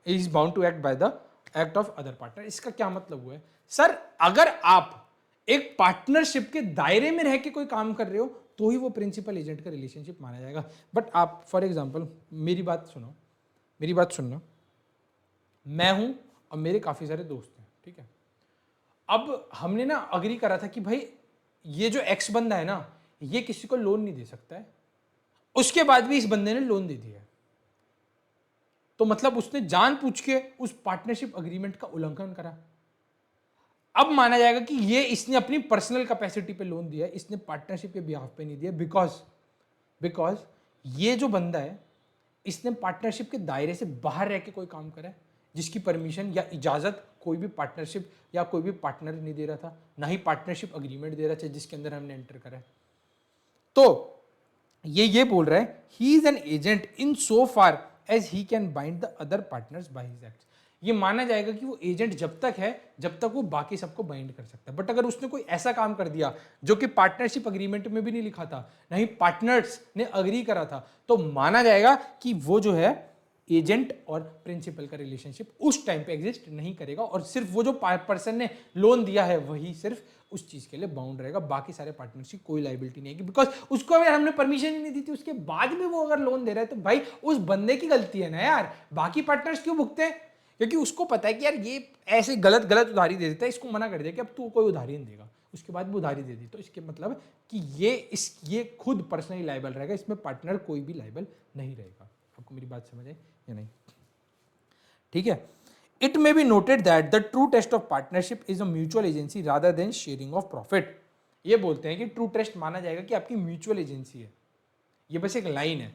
He is bound to act by the act of other partner. इसका क्या मतलब हुआ है sir? अगर आप एक partnership के दायरे में रह के कोई काम कर रहे हो तो ही वो प्रिंसिपल एजेंट का रिलेशनशिप माना जाएगा। बट आप फॉर एग्जांपल मेरी बात सुनो, मेरी बात सुनना, मैं हूं और मेरे काफी सारे दोस्त हैं, ठीक है। अब हमने ना अग्री करा था कि भाई ये जो एक्स बंदा है ना ये किसी को लोन नहीं दे सकता है, उसके बाद भी इस बंदे ने लोन दे दिया है, तो मतलब उसने जानबूझ के उस पार्टनरशिप अग्रीमेंट का उल्लंघन करा। अब माना जाएगा कि ये इसने अपनी पर्सनल कैपेसिटी पे लोन दिया है, इसने पार्टनरशिप के बिहाफ पे नहीं दिया, बिकॉज ये जो बंदा है इसने पार्टनरशिप के दायरे से बाहर रह के कोई काम करा है जिसकी परमिशन या इजाजत कोई भी पार्टनरशिप या कोई भी पार्टनर नहीं दे रहा था, ना ही पार्टनरशिप अग्रीमेंट दे रहा था जिसके अंदर हमने एंटर करा है। तो ये बोल रहा है he is an agent in so far as he can bind the other partners by his acts. ये माना जाएगा कि वो एजेंट जब तक है जब तक वो बाकी सबको बाइंड कर सकता है। बट अगर उसने कोई ऐसा काम कर दिया जो कि पार्टनरशिप अग्रीमेंट में भी नहीं लिखा था, नहीं पार्टनर्स ने अग्री करा था, तो माना जाएगा कि वो जो है एजेंट और प्रिंसिपल का रिलेशनशिप उस टाइम पे एग्जिस्ट नहीं करेगा, और सिर्फ वो जो पर्सन ने लोन दिया है वही सिर्फ उस चीज के लिए बाउंड रहेगा, बाकी सारे पार्टनर्स की कोई लाइबिलिटी नहीं है। बिकॉज उसको अगर हमने परमिशन ही नहीं दी थी उसके बाद में वो अगर लोन दे रहा है तो भाई उस बंदे की गलती है ना यार, बाकी पार्टनर्स क्यों भुगते हैं? क्योंकि उसको पता है कि यार ये ऐसे गलत गलत उधारी दे देता है, इसको मना कर दिया कि अब तू कोई उधारी नहीं देगा, उसके बाद वो उधारी दे दी, तो इसके मतलब कि ये खुद पर्सनली लाइबल रहेगा, इसमें पार्टनर कोई भी लाइबल नहीं रहेगा। आपको मेरी बात समझ आई या नहीं? ठीक है। It may be noted that the true test of partnership is a mutual agency rather than sharing of profit. ये बोलते हैं कि ट्रू टेस्ट माना जाएगा कि आपकी म्यूचुअल एजेंसी है, ये बस एक लाइन है।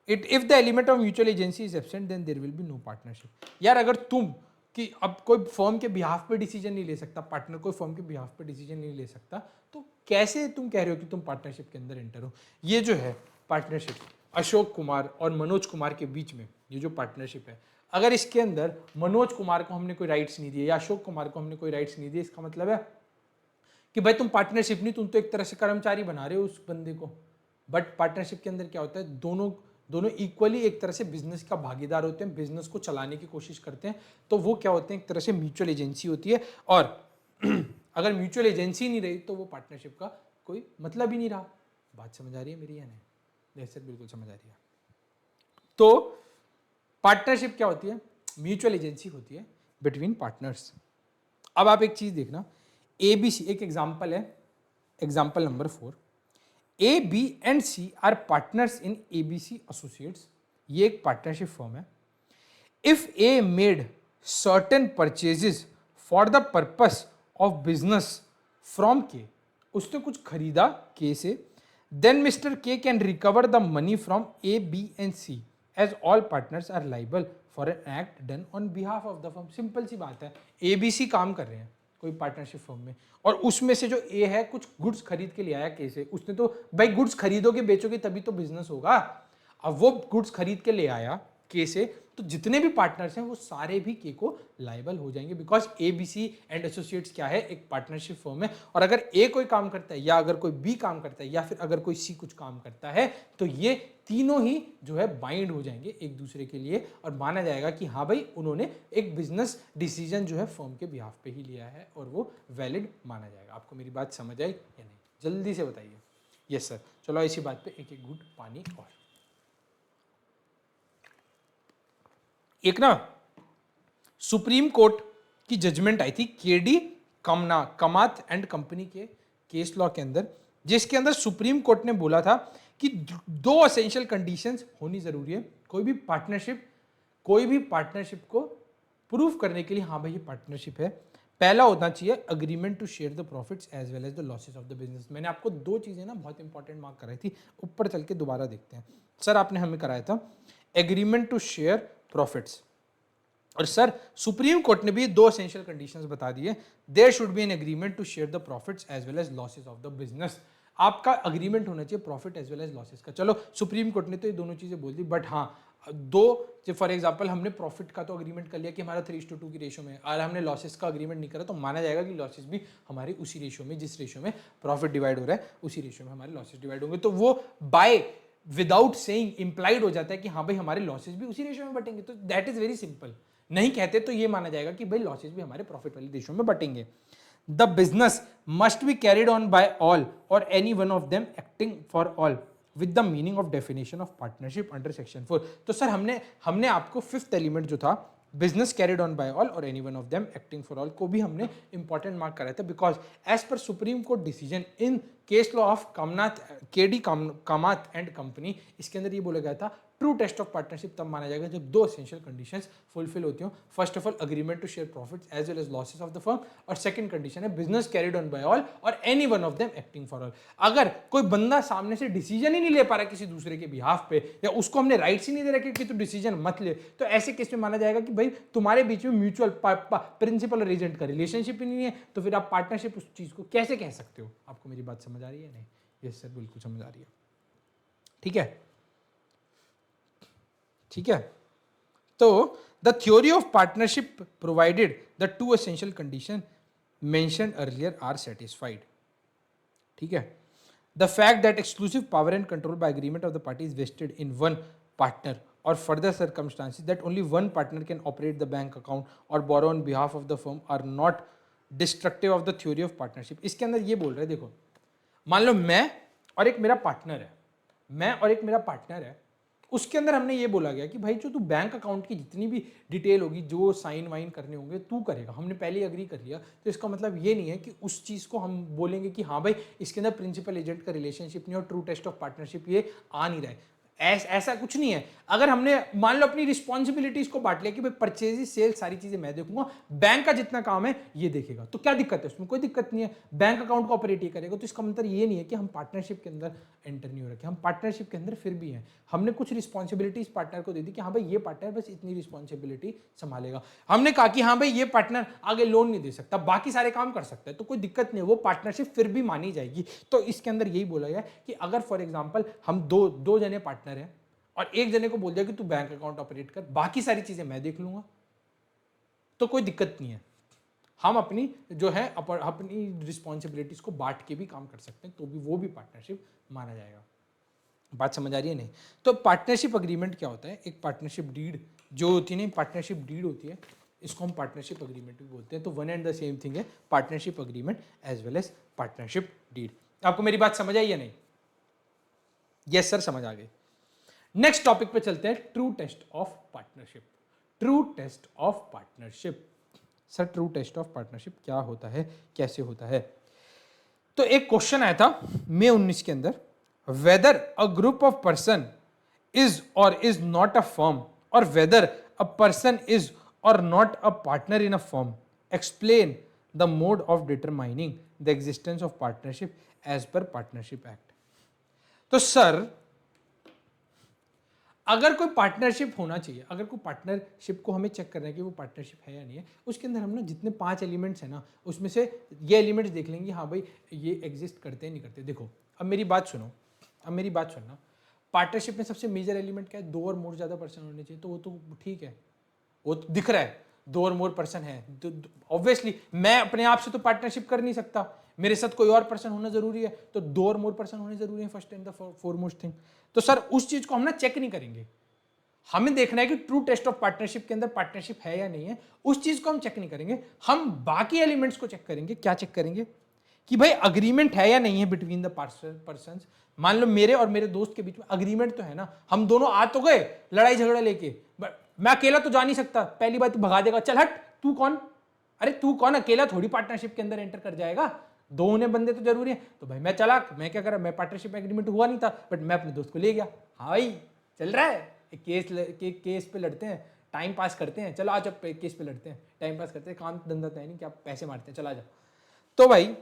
It if the element of mutual agency is absent then there will be no partnership. यार अगर तुम कि अब कोई फर्म के बिहाफ पे डिसीजन नहीं ले सकता, पार्टनर कोई फर्म के बिहाफ पे डिसीजन नहीं ले सकता, तो कैसे तुम कह रहे हो कि तुम पार्टनरशिप के अंदर एंटर हो? ये जो है पार्टनरशिप अशोक कुमार और मनोज कुमार के बीच में ये जो पार्टनरशिप है, अगर इसके अंदर मनोज कुमार को हमने कोई राइट्स नहीं दिए या अशोक कुमार को हमने कोई राइट्स नहीं दिए, इसका मतलब है कि भाई तुम पार्टनरशिप नहीं, तुम तो एक तरह से कर्मचारी बना रहे हो उस बंदे को। बट पार्टनरशिप के अंदर क्या होता है, दोनों इक्वली एक तरह से बिजनेस का भागीदार होते हैं, बिजनेस को चलाने की कोशिश करते हैं, तो वो क्या होते हैं, एक तरह से म्यूचुअल एजेंसी होती है। और अगर म्यूचुअल एजेंसी नहीं रही तो वो पार्टनरशिप का कोई मतलब ही नहीं रहा। बात समझ आ रही है मेरी या नहीं? सर बिल्कुल समझ आ रही है। तो पार्टनरशिप क्या होती है? म्यूचुअल एजेंसी होती है बिटवीन पार्टनर्स। अब आप एक चीज देखना, ABC एक एग्जांपल है, example number 4, A, B and C are partners in ABC associates. ये एक पार्टनरशिप फर्म है। If A made certain purchases for the purpose of business from K, उसने कुछ खरीदा K से, then mister K can recover the money from A, B and C as all partners are liable for an act done on behalf of the firm. Simple सी बात है, ABC काम कर रहे हैं कोई पार्टनरशिप फर्म में, और उसमें से जो ए है कुछ गुड्स खरीद के ले आया के से, उसने तो भाई गुड्स खरीदोगे बेचोगे तभी तो बिजनेस होगा। अब वो गुड्स खरीद के ले आया के से, तो जितने भी पार्टनर्स हैं वो सारे भी के को लाइबल हो जाएंगे, बिकॉज ABC एंड एसोसिएट्स क्या है, एक पार्टनरशिप फर्म है। और अगर ए कोई काम करता है, या अगर कोई बी काम करता है, या फिर अगर कोई सी कुछ काम करता है, तो ये तीनों ही जो है बाइंड हो जाएंगे एक दूसरे के लिए, और माना जाएगा कि हाँ भाई उन्होंने एक बिजनेस डिसीजन जो है फर्म के बिहाफ पे ही लिया है, और वो वैलिड माना जाएगा। आपको मेरी बात समझ आई या नहीं, जल्दी से बताइए। यस सर, चलो इसी बात पे एक एक घूंट पानी। और एक ना सुप्रीम कोर्ट की जजमेंट आई थी केडी कमात एंड कंपनी के केस लॉ के अंदर, जिसके अंदर सुप्रीम कोर्ट ने बोला था कि 2 एसेंशियल कंडीशंस होनी जरूरी है कोई भी पार्टनरशिप को प्रूव करने के लिए, हाँ भाई ये पार्टनरशिप है। पहला होना चाहिए agreement to share the profits as well as the losses of the business. मैंने आपको 2 चीजें ना बहुत इंपॉर्टेंट मार्क कराई थी, ऊपर चल के दोबारा देखते हैं। सर आपने हमें कराया था एग्रीमेंट टू शेयर प्रॉफिट्स, और सर सुप्रीम कोर्ट ने भी 2 एसेंशियल कंडीशंस बता दिए। There should be an agreement to share the profits as well as losses of the business. आपका अग्रीमेंट होना चाहिए profit as well as losses का। चलो सुप्रीम कोर्ट ने तो ये दोनों चीजें बोल दी, बट हाँ 2, फॉर एग्जांपल हमने प्रॉफिट का तो अग्रीमेंट कर लिया कि हमारा 3:2 की रेशो में, और हमने लॉसेस का अग्रीमेंट नहीं करा, तो माना जाएगा कि लॉसेस भी हमारे उसी रेशो में, जिस रेशो में प्रॉफिट डिवाइड हो रहा है उसी रेशो में हमारे लॉसेस डिवाइड होंगे। तो वो बाय विदाउट सेइंग इंप्लाइड हो जाता है कि हाँ भाई हमारे लॉसेस भी उसी रेशो में बटेंगे। तो दैट इज वेरी सिंपल। नहीं कहते तो ये माना जाएगा कि भाई लॉसेस भी हमारे प्रॉफिट वाले रेशो में बटेंगे। The business must be carried on by all और any one of them acting for all with the meaning of definition of partnership under section 4। तो सर हमने आपको 5th एलिमेंट जो था business carried on by all और any one of them acting for all को भी हमने important mark कराया था, because as per Supreme Court decision in case law of KD कामात एंड कंपनी, इसके अंदर ये बोला गया था ट्रू टेस्ट ऑफ पार्टनरशिप तब माना जाएगा जब 2 एसेंशियल कंडीशंस फुलफिल होती हो। First of all agreement to share profits as well as losses of the firm, और सेकंड कंडीशन है business carried on by all और any one of them acting for all. अगर कोई बंदा सामने से डिसीजन ही नहीं ले पा रहा किसी दूसरे के बिहाफ पे, या उसको हमने राइट्स ही नहीं दे रखे कि तू डिसीजन मत ले, तो ऐसे केस में माना जाएगा कि भाई तुम्हारे बीच में म्यूचुअल प्रिंसिपल और एजेंट का रिलेशनशिप ही नहीं है, तो फिर आप पार्टनरशिप उस चीज को कैसे कह सकते हो। आपको मेरी बात समझ आ रही है? नहीं, यस सर बिल्कुल समझ आ रही है। ठीक है, ठीक है। तो the theory of partnership provided the 2 essential condition mentioned earlier are satisfied. ठीक है, the fact that exclusive power and control by agreement of the parties vested in one partner और further circumstances that only one partner can operate the bank account और borrow on behalf of the firm are not destructive of the theory of partnership. इसके अंदर ये बोल रहे हैं, देखो मान लो मैं और एक मेरा पार्टनर है, उसके अंदर हमने ये बोला गया कि भाई जो तू बैंक अकाउंट की जितनी भी डिटेल होगी, जो साइन वाइन करने होंगे तू करेगा। हमने पहले ही अग्री कर लिया, तो इसका मतलब ये नहीं है कि उस चीज़ को हम बोलेंगे कि हाँ भाई इसके अंदर प्रिंसिपल एजेंट का रिलेशनशिप नहीं और ट्रू टेस्ट ऑफ पार्टनरशिप ये आ नहीं रहा है। ऐसा कुछ नहीं है। अगर हमने मान लो अपनी रिस्पॉन्सिबिलिटीज को बांट लिया कि भाई परचेज सेल सारी चीजें मैं देखूंगा, बैंक का जितना काम है ये देखेगा, तो क्या दिक्कत है उसमें? कोई दिक्कत नहीं है, बैंक अकाउंट को ऑपरेट ही करेगा। तो इसका मतलब ये नहीं है कि हम पार्टनरशिप के अंदर एंटर नहीं हो रखे, हम पार्टनरशिप के अंदर फिर भी हैं। हमने कुछ रिस्पॉन्सिबिलिटीज पार्टनर को दे दी कि हाँ भाई ये पार्टनर बस इतनी रिस्पॉन्सिबिलिटी संभालेगा। हमने कहा कि हाँ भाई ये पार्टनर आगे लोन नहीं दे सकता, बाकी सारे काम कर सकता है, तो कोई दिक्कत नहीं है, वो पार्टनरशिप फिर भी मानी जाएगी। तो इसके अंदर यही बोला गया कि अगर फॉर एग्जाम्पल हम दो जने पार्टनर हैं और एक जने को बोल दिया कि तू बैंक अकाउंट ऑपरेट कर, बाकी सारी चीजें मैं देख लूंगा, तो कोई दिक्कत नहीं है। हम अपनी जो है अपनी रिस्पॉन्सिबिलिटीज को बांट के भी काम कर सकते हैं, तो भी वो भी पार्टनरशिप माना जाएगा। बात समझ आ रही है? नहीं। तो पार्टनरशिप अग्रीमेंट क्या होता है? एक पार्टनरशिप डीड जो होती है, नहीं पार्टनरशिप डीड होती है, इसको हम पार्टनरशिप अग्रीमेंट भी बोलते हैं। तो one and the same thing है partnership agreement as well as partnership deed. आपको मेरी बात समझ आई या नहीं? यस सर समझ आ गई। नेक्स्ट टॉपिक पे चलते हैं, true test of partnership. True test of partnership. Sir true test of partnership क्या होता है, कैसे होता है? तो एक क्वेश्चन आया था मई 19 के अंदर, whether a group of person is or is not a firm और whether a person is or not a partner in a firm, explain the mode of determining the existence of partnership as per Partnership Act. तो sir अगर कोई partnership होना चाहिए, अगर कोई partnership को हमें चेक करना है कि वो पार्टनरशिप है या नहीं है, उसके अंदर हम ना जितने 5 एलिमेंट्स हैं ना, उसमें से ये एलिमेंट्स देख लेंगे, हाँ भाई ये एग्जिस्ट करते हैं नहीं करते। देखो अब मेरी बात सुनो, अब मेरी बात सुनना, पार्टनरशिप में सबसे मेजर एलिमेंट क्या है? 2 और मोर ज़्यादा पर्सन होने चाहिए। तो वो तो ठीक है, वो तो दिख रहा है 2 और मोर पर्सन है, तो ऑब्वियसली मैं अपने आप से तो पार्टनरशिप कर नहीं सकता, मेरे साथ कोई और पर्सन होना जरूरी है, तो 2 और मोर पर्सन होने जरूरी है, first and the foremost thing. तो सर उस चीज को हम ना चेक नहीं करेंगे, हमें देखना है कि ट्रू टेस्ट ऑफ पार्टनरशिप के अंदर पार्टनरशिप है या नहीं है, उस चीज को हम चेक नहीं करेंगे, हम बाकी एलिमेंट्स को चेक करेंगे। क्या चेक करेंगे? कि भाई अग्रीमेंट है या नहीं है बिटवीन द पर्सन। मान लो मेरे और मेरे दोस्त के बीच में अग्रीमेंट तो है ना, हम दोनों आ तो गए लड़ाई झगड़ा लेके, बट मैं अकेला तो जा नहीं सकता, पहली बात भगा देगा, चल हट तू कौन, अरे तू कौन, अकेला थोड़ी पार्टनरशिप के अंदर एंटर कर जाएगा, दो होने बंदे तो जरूरी है। तो भाई मैं चला, मैं क्या करा, मैं पार्टनरशिप एग्रीमेंट हुआ नहीं था, बट मैं अपने दोस्त को ले गया, हाँ भाई चल रहा है, केस पे लड़ते हैं, टाइम पास करते हैं, चलो आज केस पे लड़ते हैं, टाइम पास करते हैं, काम धंधा तो है नहीं, क्या पैसे मारते हैं, चला जाओ। तो भाई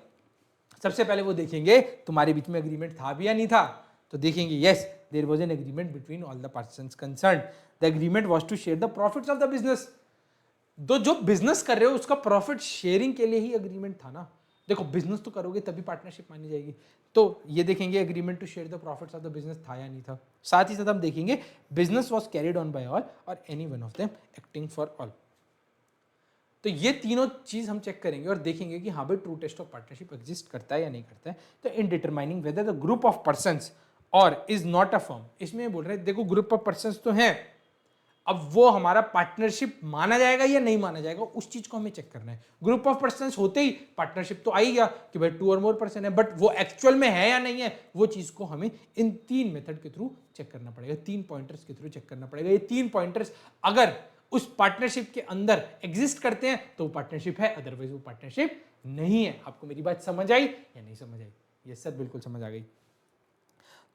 सबसे पहले वो देखेंगे तुम्हारे बीच में एग्रीमेंट था भी या नहीं था, तो देखेंगे yes there was an agreement between all the persons concerned, the agreement was to share the profits of the business. तो जो बिजनेस कर रहे हो उसका प्रॉफिट शेयरिंग के लिए ही एग्रीमेंट था ना, देखो बिजनेस तो करोगे तभी पार्टनरशिप मानी जाएगी। तो ये देखेंगे agreement to share the profits of the business था या नहीं था। साथ ही साथ हम देखेंगे business was carried on by all और any one of them acting for all. तो ये तीनों चीज हम चेक करेंगे और देखेंगे कि हाँ भाई true test of partnership exist करता है या नहीं करता है। तो in determining whether the group of persons or is not a firm, इसमें बोल रहे हैं देखो ग्रुप ऑफ पर्संस तो हैं, अब वो हमारा पार्टनरशिप माना जाएगा या नहीं माना जाएगा, उस चीज को हमें चेक करना है। ग्रुप ऑफ पर्संस होते ही पार्टनरशिप तो आ ही गया कि भाई 2 और मोर पर्सन है, बट वो एक्चुअल में है या नहीं है, वो चीज को हमें इन 3 मेथड के थ्रू चेक करना पड़ेगा, 3 पॉइंटर्स के थ्रू चेक करना पड़ेगा। ये 3 पॉइंटर्स अगर उस पार्टनरशिप के अंदर एग्जिस्ट करते हैं तो वो पार्टनरशिप है, अदरवाइज वो पार्टनरशिप नहीं है। आपको मेरी बात समझ आई या नहीं समझ आई? यस सर बिल्कुल समझ आ गई।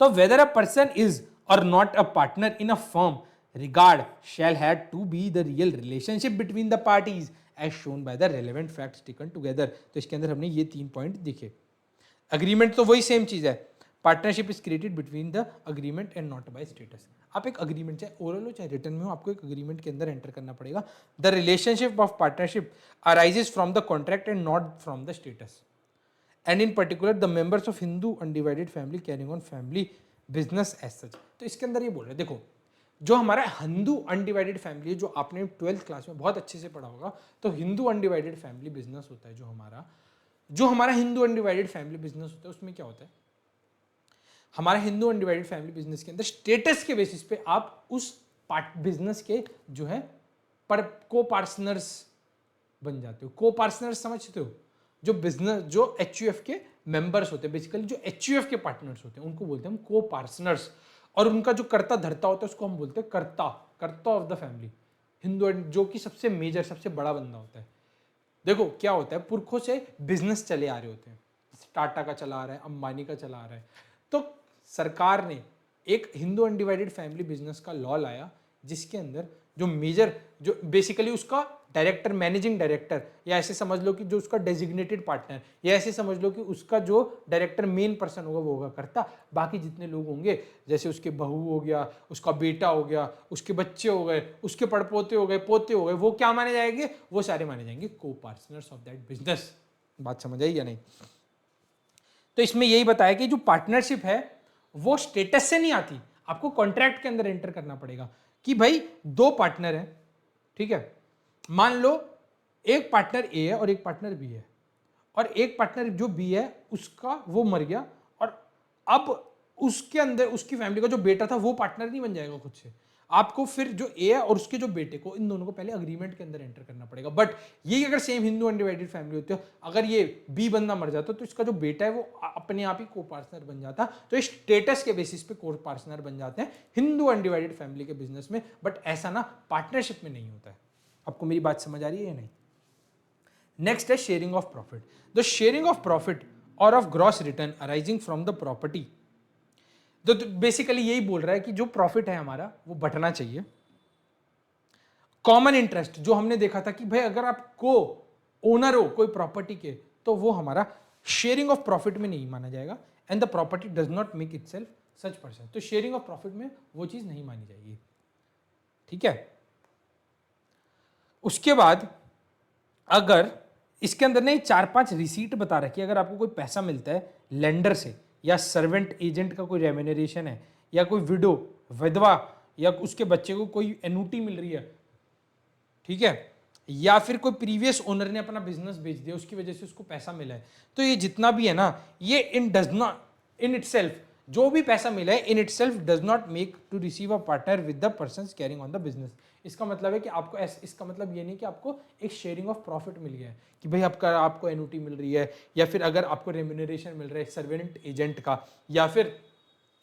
तो weather a person is or not a partner in a firm, regard shall have to be the real relationship between the parties as shown by the relevant facts taken together। तो इसके अंदर हमने ये 3 point दिखे। Agreement तो वही same चीज है, partnership is created between the agreement and not by status. आप एक अग्रीमेंट चाहे ओरल हो चाहे रिटर्न में हो, आपको एक अग्रीमेंट के अंदर एंटर करना पड़ेगा। The relationship of partnership arises from the contract and not from the status, and in particular the members of Hindu undivided family carrying on family business as such. तो इसके अंदर ये बोल रहे हैं देखो जो हमारा हिंदू अनडिवाइडेड फैमिली है, जो आपने 12th क्लास में बहुत अच्छे से पढ़ा होगा, तो हिंदू अनडिवाइडेड फैमिली बिजनेस होता है जो हमारा हिंदू अनडिवाइडेड फैमिली बिजनेस होता है, उसमें क्या होता है, हमारा हिंदू अनडिवाइडेड फैमिली बिजनेस के अंदर स्टेटस के बेसिस पे आप उस बिजनेस के जो है को पार्टनर्स बन जाते हो। को पार्टनर्स समझते हो, जो बिजनेस जो एचयूएफ के मेंबर्स होते हैं, बेसिकली जो एचयूएफ के पार्टनर्स होते हैं उनको बोलते हैं हम को पार्टनर्स, और उनका जो कर्ता धर्ता होता है उसको हम बोलते हैं कर्ता ऑफ द फैमिली, हिंदू, जो कि सबसे मेजर सबसे बड़ा बंदा होता है। देखो क्या होता है, पुरखों से बिजनेस चले आ रहे होते हैं, टाटा का चला आ रहा है, अंबानी का चला आ रहा है, तो सरकार ने एक हिंदू अनडिवाइडेड फैमिली बिजनेस का लॉ लाया जिसके अंदर जो मेजर जो बेसिकली उसका डायरेक्टर, मैनेजिंग डायरेक्टर, या ऐसे समझ लो कि जो उसका डेजिग्नेटेड पार्टनर, या ऐसे समझ लो कि उसका जो डायरेक्टर मेन पर्सन होगा वो होगा कर्ता, बाकी जितने लोग होंगे जैसे उसके बहू हो गया, उसका बेटा हो गया, उसके बच्चे हो गए, उसके पड़पोते हो गए, पोते हो गए, वो क्या माने जाएंगे, वो सारे माने जाएंगे को पार्टनर्स ऑफ दैट बिजनेस। बात समझ आई या नहीं? तो इसमें यही बताया कि जो पार्टनरशिप है वो स्टेटस से नहीं आती, आपको कॉन्ट्रैक्ट के अंदर एंटर करना पड़ेगा कि भाई 2 पार्टनर हैं, ठीक है, मान लो एक पार्टनर ए है और एक पार्टनर बी है, और एक पार्टनर जो बी है उसका वो मर गया, और अब उसके अंदर उसकी फैमिली का जो बेटा था वो पार्टनर नहीं बन जाएगा खुद से, आपको फिर जो ए है और उसके जो बेटे को, इन दोनों को पहले अग्रीमेंट के अंदर एंटर करना पड़ेगा। बट ये अगर सेम हिंदू अनडिवाइडेड फैमिली होती है, अगर ये बी बंदा मर जाता तो इसका जो बेटा है वो अपने आप ही को पार्टनर बन जाता, तो इस स्टेटस के बेसिस पे को पार्टनर बन जाते हैं हिंदू अनडिवाइडेड फैमिली के बिजनेस में, बट ऐसा ना पार्टनरशिप में नहीं होता है। आपको मेरी बात समझ आ रही है या नहीं? नेक्स्ट है sharing of profit. The sharing of profit और of gross return arising from the property. तो बेसिकली यही बोल रहा है कि जो प्रॉफिट है हमारा वो बंटना चाहिए। कॉमन इंटरेस्ट जो हमने देखा था कि भाई अगर आप को ओनर हो कोई प्रॉपर्टी के, तो वो हमारा शेयरिंग ऑफ प्रॉफिट में नहीं माना जाएगा, and the property does not make itself such person. तो शेयरिंग ऑफ प्रॉफिट में वो चीज नहीं मानी जाएगी, ठीक है। उसके बाद अगर इसके अंदर ने 4-5 रिसीट बता रखी है, अगर आपको कोई पैसा मिलता है लेंडर से, या सर्वेंट एजेंट का कोई रेम्यूनरेशन है, या कोई विडो विधवा या उसके बच्चे को कोई एन्यूटी मिल रही है, ठीक है, या फिर कोई प्रीवियस ओनर ने अपना बिजनेस बेच दिया उसकी वजह से उसको पैसा मिला है, तो ये जितना भी है ना, ये इन इटसेल्फ जो भी पैसा मिला है in itself does not make to receive a partner with the person carrying on the business. इसका मतलब है कि आपको इसका मतलब ये नहीं कि आपको एक शेयरिंग ऑफ प्रॉफिट मिल गया है कि भाई आपको एन्यूटी मिल रही है, या फिर अगर आपको रेम्यूनरेशन मिल रहा है सर्वेंट एजेंट का, या फिर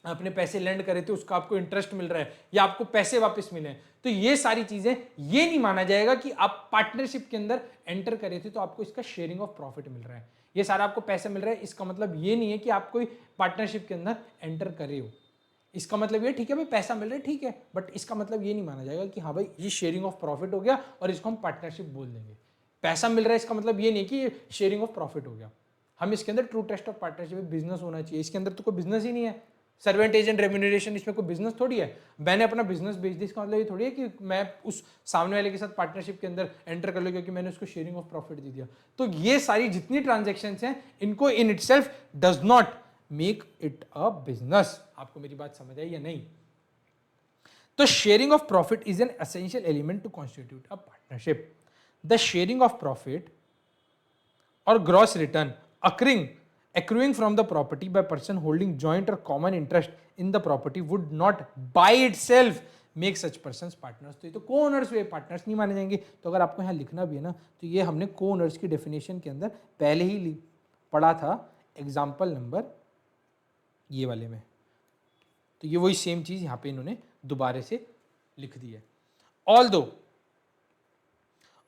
अपने पैसे लैंड करे थे उसका आपको इंटरेस्ट मिल रहा है, या आपको पैसे वापस मिले हैं, तो ये सारी चीजें ये नहीं माना जाएगा कि आप पार्टनरशिप के अंदर एंटर करे थे तो आपको इसका शेयरिंग ऑफ प्रॉफिट मिल रहा है। ये सारा आपको पैसे मिल रहा है, इसका मतलब ये नहीं है कि आप कोई पार्टनरशिप के अंदर एंटर करे हो। इसका मतलब ये ठीक है भाई पैसा मिल रहा है ठीक है, बट इसका मतलब ये नहीं माना जाएगा कि हाँ भाई ये शेयरिंग ऑफ प्रॉफिट हो गया और इसको हम पार्टनरशिप बोल देंगे। पैसा मिल रहा है इसका मतलब ये नहीं कि ये शेयरिंग ऑफ प्रॉफिट हो गया। हम इसके अंदर true test of partnership business होना चाहिए, इसके अंदर तो कोई बिजनेस ही नहीं है। सर्वेंट एजेंट रेम्यूनरेशन इसमें कोई बिजनेस थोड़ी है, मैंने अपना बिजनेस बेच दिया, इसका मतलब ये थोड़ी है कि मैं उस सामने वाले के साथ पार्टनरशिप के अंदर एंटर कर लूँ क्योंकि मैंने उसको शेयरिंग ऑफ प्रॉफिट दे दिया। तो ये सारी जितनी ट्रांजैक्शंस हैं इनको in itself does not make it a business. आपको मेरी बात समझ आई या नहीं? तो sharing of profit is an essential element to constitute a partnership. The sharing of profit or gross return accruing from the property by person holding joint or common interest in the property would not by itself make such persons partners। तो ये तो co-owners वे partners नहीं माने जाएंगे। तो अगर आपको यहाँ लिखना भी है ना, तो ये हमने co-owners की डेफिनेशन के अंदर पहले ही पढ़ा था एग्जाम्पल नंबर ये वाले में। तो ये वही सेम चीज यहाँ पे इन्होंने दोबारा से लिख दी है।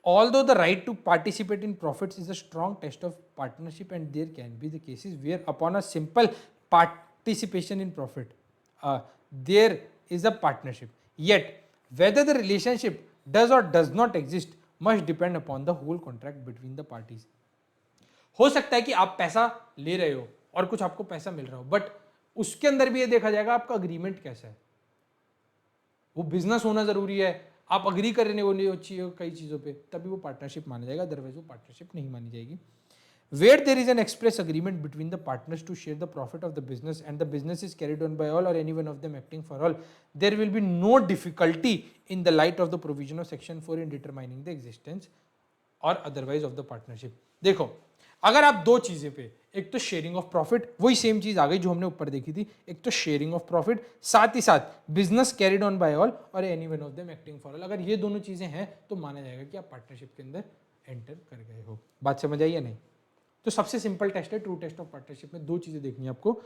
Although the right to participate in profits is a strong test of partnership, and there can be the cases where upon a simple participation in profit, there is a partnership. Yet, whether the relationship does or does not exist must depend upon the whole contract between the parties. हो सकता है कि आप पैसा ले रहे हो और कुछ आपको पैसा मिल रहा हो, बट उसके अंदर भी ये देखा जाएगा आपका अग्रीमेंट कैसा है। वो बिजनेस होना जरूरी है, आप अग्री कर रहे हो चाहिए कई चीज़ों पे, तभी वो पार्टनरशिप माना जाएगा, अदरवाइज वो पार्टनरशिप नहीं मानी जाएगी। Where there is an express agreement between the partners to share the profit of the business and the business is carried on by all or any one of them acting for all, there will be no difficulty in the light of the provision of section 4 in determining the existence or otherwise of the partnership। देखो अगर आप दो चीजें पे, एक तो sharing of profit, वही same चीज आ गई जो हमने ऊपर देखी थी, एक तो शेयरिंग ऑफ प्रॉफिट, साथ ही साथ business carried on by all और any one of them acting for all, अगर ये दोनों चीजें हैं तो माना जाएगा कि आप पार्टनरशिप के अंदर एंटर कर गए हो। बात समझ आई या नहीं? तो सबसे सिंपल टेस्ट है ट्रू टेस्ट ऑफ पार्टनरशिप में दो चीजें देखनी है आपको,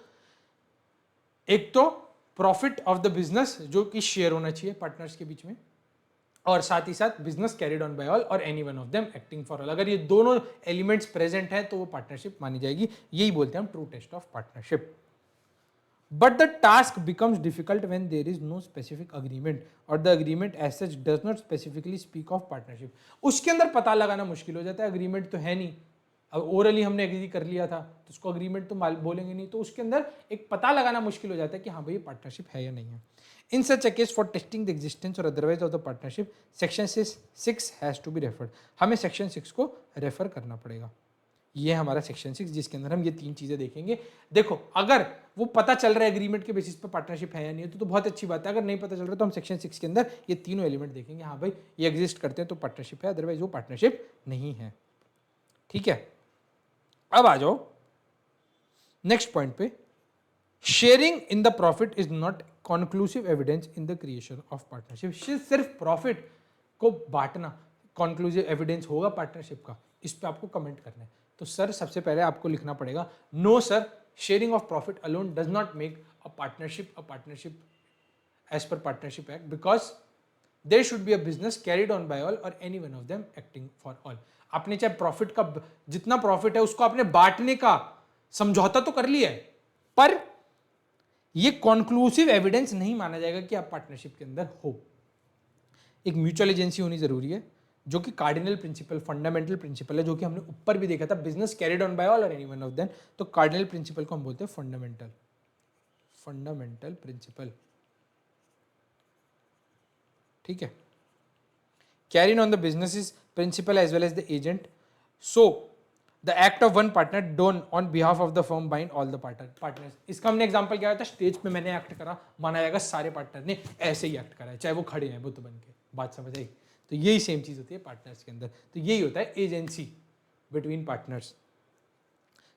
एक तो प्रॉफिट ऑफ द बिजनेस जो कि शेयर होना चाहिए पार्टनर्स के बीच में, और साथ ही साथ business carried on by all और any one of them acting for all. अगर ये दोनों एलिमेंट्स प्रेजेंट हैं तो वो पार्टनरशिप मानी जाएगी। यही बोलते हैं हम true test of partnership. But the task becomes difficult when there is no specific agreement और the agreement as such does not specifically speak of partnership. उसके अंदर पता लगाना मुश्किल हो जाता है, अग्रीमेंट तो है नहीं, अब ओरली हमने एग्री कर लिया था तो उसको अग्रीमेंट तो बोलेंगे नहीं, तो उसके अंदर एक पता लगाना मुश्किल हो जाता है कि हाँ भाई पार्टनरशिप है या नहीं है। In such a case, for testing the existence or otherwise of the partnership, section 6 has to be referred। हमें सेक्शन 6 को रेफर करना पड़ेगा। ये हमारा सेक्शन 6 जिसके अंदर हम ये तीन चीजें देखेंगे। देखो अगर वो पता चल रहा है एग्रीमेंट के बेसिस पे पार्टनरशिप है या नहीं है तो बहुत अच्छी बात है, अगर नहीं पता चल रहा तो हम सेक्शन 6 के अंदर ये तीनों एलिमेंट देखेंगे, हाँ भाई ये एग्जिस्ट करते हैं तो पार्टनरशिप है, अदरवाइज वो पार्टनरशिप नहीं है। ठीक है, अब आ जाओ नेक्स्ट पॉइंट पे। Sharing in the profit is not conclusive evidence in the creation of partnership. सिर्फ प्रॉफिट को बांटना कॉन्क्लूसिव एविडेंस होगा पार्टनरशिप का, इस पे आपको कमेंट करना है। तो सर सबसे पहले आपको लिखना पड़ेगा no sir, sharing of profit alone does not make a partnership as per Partnership Act, because there should be a business carried on by all और any one of them acting for all. आपने चाहे profit का जितना profit है उसको आपने बांटने का समझौता तो कर लिया है, पर ये कॉन्क्लूसिव एविडेंस नहीं माना जाएगा कि आप पार्टनरशिप के अंदर हो। एक म्यूचुअल एजेंसी होनी जरूरी है जो कि कार्डिनल प्रिंसिपल, फंडामेंटल प्रिंसिपल है, जो कि हमने ऊपर भी देखा था, business carried on by all और एनी वन ऑफ देम। तो कार्डिनल प्रिंसिपल को हम बोलते हैं फंडामेंटल। Fundamental principle. ठीक है, carrying on the business's principal as well as the agent. So the act of one partner done on behalf of the firm bind all the partners. इसका हमने example क्या था, स्टेज पे मैंने act करा, माना जाएगा सारे पार्टनर ने ऐसे ही एक्ट करा है, चाहे वो खड़े हैं बुत बन के। बात समझ आई? तो यही सेम चीज होती है पार्टनर्स के अंदर। तो यही होता है agency between partners.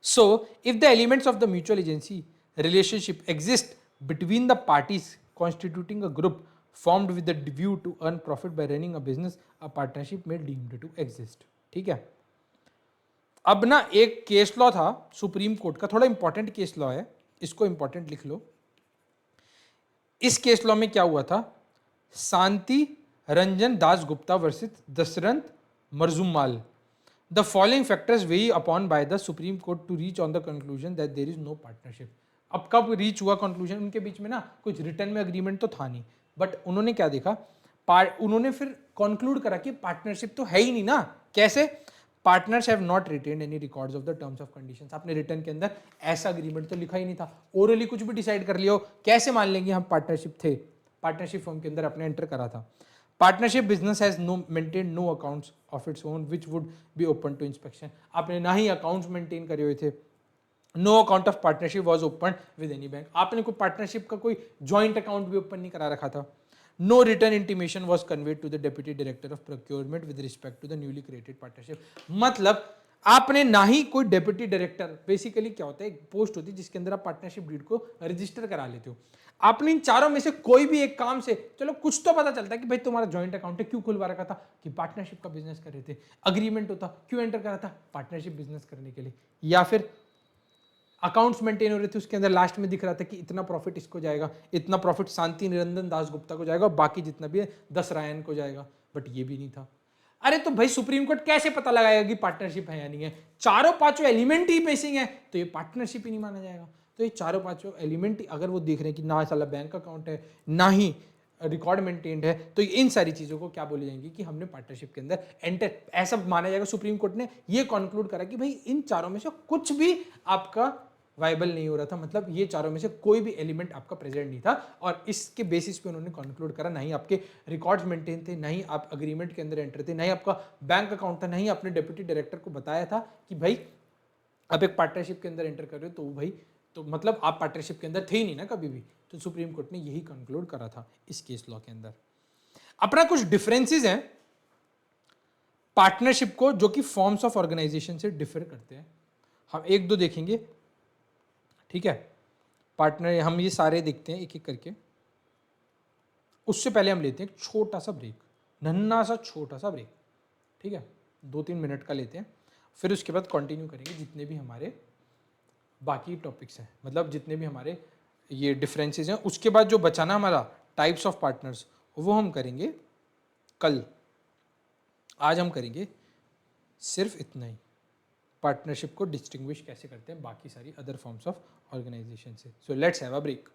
So if the elements of the mutual agency relationship exist between the parties constituting a group formed with the view to earn profit by running a business, a partnership may deemed to exist। ठीक है, अब ना एक case law था supreme court का, थोड़ा important case law है, इसको इंपॉर्टेंट लिख लो। इस केस लॉ में क्या हुआ था, Shanti Ranjan Das Gupta versus Dashrath Marjumal. The following factors weigh upon by the Supreme Court to reach on the conclusion that there is no partnership। अब कब रीच हुआ कंक्लूजन, उनके बीच में ना कुछ रिटर्न में अग्रीमेंट तो था नहीं, बट उन्होंने क्या देखा, उन्होंने फिर कंक्लूड करा कि पार्टनरशिप तो है ही नहीं ना। कैसे? Partners have not retained any records of the terms of conditions. आपने रिटर्न के अंदर ऐसा अग्रीमेंट तो लिखा ही नहीं था, ओरली कुछ भी डिसाइड कर लिया हो, कैसे मान लेंगे हम पार्टनरशिप थे? पार्टनरशिप फॉर्म के अंदर आपने एंटर करा था। Partnership business has no maintain no accounts of its own which would be open to inspection. आपने ना ही अकाउंट्स मेंटेन करे हुए थे। No account of partnership was open with any bank. आपने कोई पार्टनरशिप का कोई जॉइंट अकाउंट भी ओपन नहीं करा रखा था। No return intimation was conveyed to the deputy director of procurement with respect to the newly created partnership. मतलब आपने ना ही कोई डेप्यूटी डायरेक्टर, बेसिकली क्या होता है, एक पोस्ट होती है जिसके अंदर आप पार्टनरशिप डीड को रजिस्टर करा लेते हो। आपने इन चारों में से कोई भी एक काम से, चलो कुछ तो पता चलता है कि भाई तुम्हारा जॉइंट अकाउंट है, क्यों खुलवा रखा था? कि पार्टनरशिप का बिजनेस कर रहे थे। अग्रीमेंट होता, क्यों एंटर करा था? पार्टनरशिप बिजनेस करने के लिए। या फिर अकाउंट्स मेंटेन हो रहे थे, उसके अंदर लास्ट में दिख रहा था कि इतना प्रॉफिट इसको जाएगा, इतना प्रॉफिट शांति निरंजन दास गुप्ता को जाएगा, और बाकी जितना भी है दशरायन को जाएगा, बट ये भी नहीं था। अरे तो भाई सुप्रीम कोर्ट कैसे पता लगाएगा कि पार्टनरशिप है या नहीं है? चारों पांचों एलिमेंट ही मिसिंग है, तो ये पार्टनरशिप ही नहीं माना जाएगा। तो ये चारों पांचों एलिमेंट अगर वो देख रहे हैं कि ना साला बैंक अकाउंट है, ना ही रिकॉर्ड मेंटेन्ड है, तो इन सारी चीजों को क्या बोली जाएंगी कि हमने पार्टनरशिप के अंदर एंटर, ऐसा माना जाएगा। सुप्रीम कोर्ट ने ये कंक्लूड करा कि भाई इन चारों में से कुछ भी आपका वाइबल नहीं हो रहा था, मतलब ये चारों में से कोई भी एलिमेंट आपका प्रेजेंट नहीं था, और इसके बेसिस पे उन्होंने कंक्लूड करा, नहीं आपके रिकॉर्ड्स मेंटेन थे, नहीं आप अग्रीमेंट के अंदर एंटर थे, नहीं आपका बैंक अकाउंट था, नहीं आपने डेप्यूटी डायरेक्टर को बताया था कि भाई आप एक पार्टनरशिप के अंदर एंटर कर रहे हो, तो भाई तो मतलब आप पार्टनरशिप के अंदर थे ही नहीं ना कभी भी। तो सुप्रीम कोर्ट ने यही कंक्लूड करा था इस केस लॉ के अंदर। अपना कुछ डिफरेंसेस हैं पार्टनरशिप को, जो कि फॉर्म्स ऑफ ऑर्गेनाइजेशन से डिफर करते हैं। हम एक दो देखेंगे, ठीक है? पार्टनर हम ये सारे देखते हैं एक एक करके। उससे पहले हम लेते हैं एक छोटा सा ब्रेक, नन्ना सा छोटा सा ब्रेक, ठीक है? 2-3 मिनट का लेते हैं, फिर उसके बाद कंटिन्यू करेंगे जितने भी हमारे बाकी टॉपिक्स हैं, मतलब जितने भी हमारे ये डिफरेंसेस हैं। उसके बाद जो बचाना हमारा टाइप्स ऑफ पार्टनर्स, वो हम करेंगे कल। आज हम करेंगे सिर्फ इतना ही, पार्टनरशिप को डिस्टिंग्विश कैसे करते हैं बाकी सारी अदर फॉर्म्स ऑफ ऑर्गेनाइजेशन से। So let's have a break.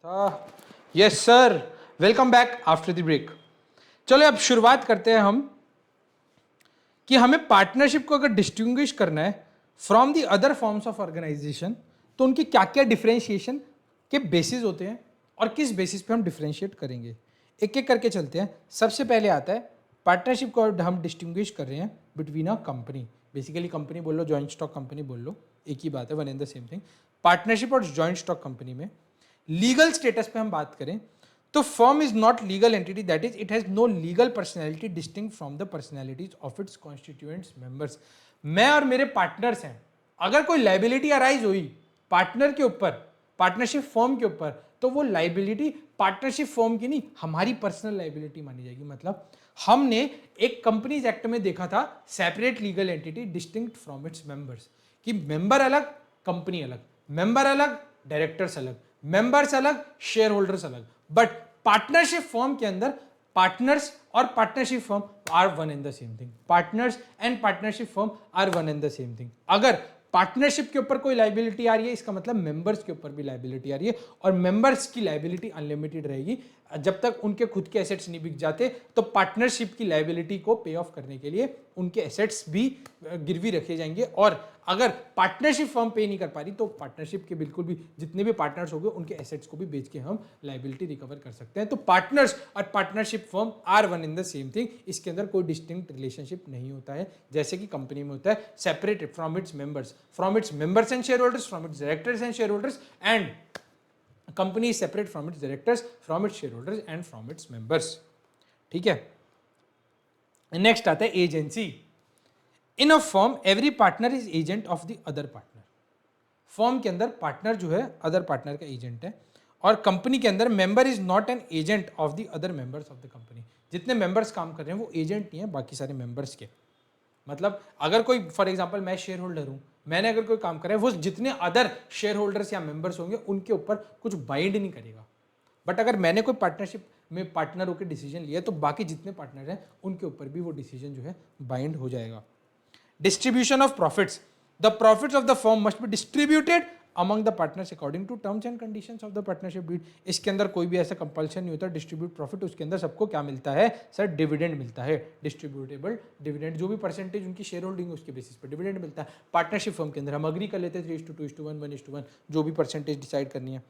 था। Yes sir, welcome back after the break. चलो अब शुरुआत करते हैं हम कि हमें पार्टनरशिप को अगर डिस्टिंग्विश करना है from the other forms of organisation, तो उनकी क्या क्या डिफरेंशिएशन के बेसिस होते हैं और किस बेसिस पे हम डिफरेंशिएट करेंगे, एक एक करके चलते हैं। सबसे पहले आता है पार्टनरशिप को हम डिस्टिंग्विश कर रहे हैं between a company. Basically company बोल लो, जॉइंट स्टॉक कंपनी बोल लो, एक ही बात है, one and the same thing. Partnership और जॉइंट स्टॉक कंपनी में लीगल स्टेटस पे हम बात करें तो firm is not legal entity, that is it has no legal personality distinct from the personalities of its constituents members. मैं और मेरे पार्टनर्स हैं, अगर कोई लाइबिलिटी अराइज हुई पार्टनर के ऊपर, पार्टनरशिप फर्म के ऊपर, तो वो लाइबिलिटी पार्टनरशिप फर्म की नहीं, हमारी पर्सनल लाइबिलिटी मानी जाएगी। मतलब हमने एक कंपनीज एक्ट में देखा था separate legal entity distinct from its members, कि मेंबर अलग, कंपनी अलग, मेंबर अलग, डायरेक्टर्स अलग, मेंबर्स अलग, शेयर होल्डर्स अलग। बट पार्टनरशिप फर्म के अंदर पार्टनर्स और partnership firm are one and the same thing. Partners and partnership firm are one and the same thing. अगर पार्टनरशिप के ऊपर कोई लाइबिलिटी आ रही है, इसका मतलब मेंबर्स के ऊपर भी लाइबिलिटी आ रही है, और मेंबर्स की लाइबिलिटी अनलिमिटेड रहेगी जब तक उनके खुद के एसेट्स नहीं बिक जाते। तो पार्टनरशिप की लाइबिलिटी को पे ऑफ करने के लिए उनके एसेट्स भी गिरवी रखे जाएंगे, और अगर पार्टनरशिप फर्म पे नहीं कर पा रही तो पार्टनरशिप के बिल्कुल भी जितने भी पार्टनर्स होंगे उनके एसेट्स को भी बेच के हम लाइबिलिटी रिकवर कर सकते हैं। तो पार्टनर्स और partnership firm are one in the same thing. इसके अंदर कोई डिस्टिंक्ट रिलेशनशिप नहीं होता है जैसे कि कंपनी में होता है, separated from its members and share holders, from its directors and share holders, and company separate from its directors, from its share holders and from its members. ठीक है, नेक्स्ट आता है agency. In a firm every partner is agent of the other partner. Firm के अंदर partner जो है other partner का agent है, और कंपनी के अंदर member is not an agent of the other members of the company. जितने मेंबर्स काम कर रहे हैं वो एजेंट नहीं है बाकी सारे मेंबर्स के। मतलब अगर कोई, फॉर एग्जांपल मैं शेयर होल्डर हूं, मैंने अगर कोई काम करा है, वो जितने अदर शेयर होल्डर्स या मेंबर्स होंगे उनके ऊपर कुछ बाइंड नहीं करेगा। बट अगर मैंने कोई पार्टनरशिप में पार्टनर होकर डिसीजन लिया तो बाकी जितने पार्टनर हैं उनके ऊपर भी वो डिसीजन जो है बाइंड हो जाएगा। Distribution of profits. The profits of the firm must be distributed among the partners according to terms and conditions of the partnership deed. इसके अंदर कोई भी ऐसा कंपल्शन नहीं होता डिस्ट्रीब्यूट प्रॉफिट। उसके अंदर सबको क्या मिलता है सर? डिविडेंड मिलता है, डिस्ट्रीब्यूटेबल डिविडेंड। जो भी परसेंटेज उनकी शेयर होल्डिंग उसके बेसिस पर डिविडेंड मिलता है। पार्टनरशिप फर्म के अंदर हम अग्री कर लेते हैं 3:2, 1:1, जो भी परसेंटेज डिसाइड करनी है।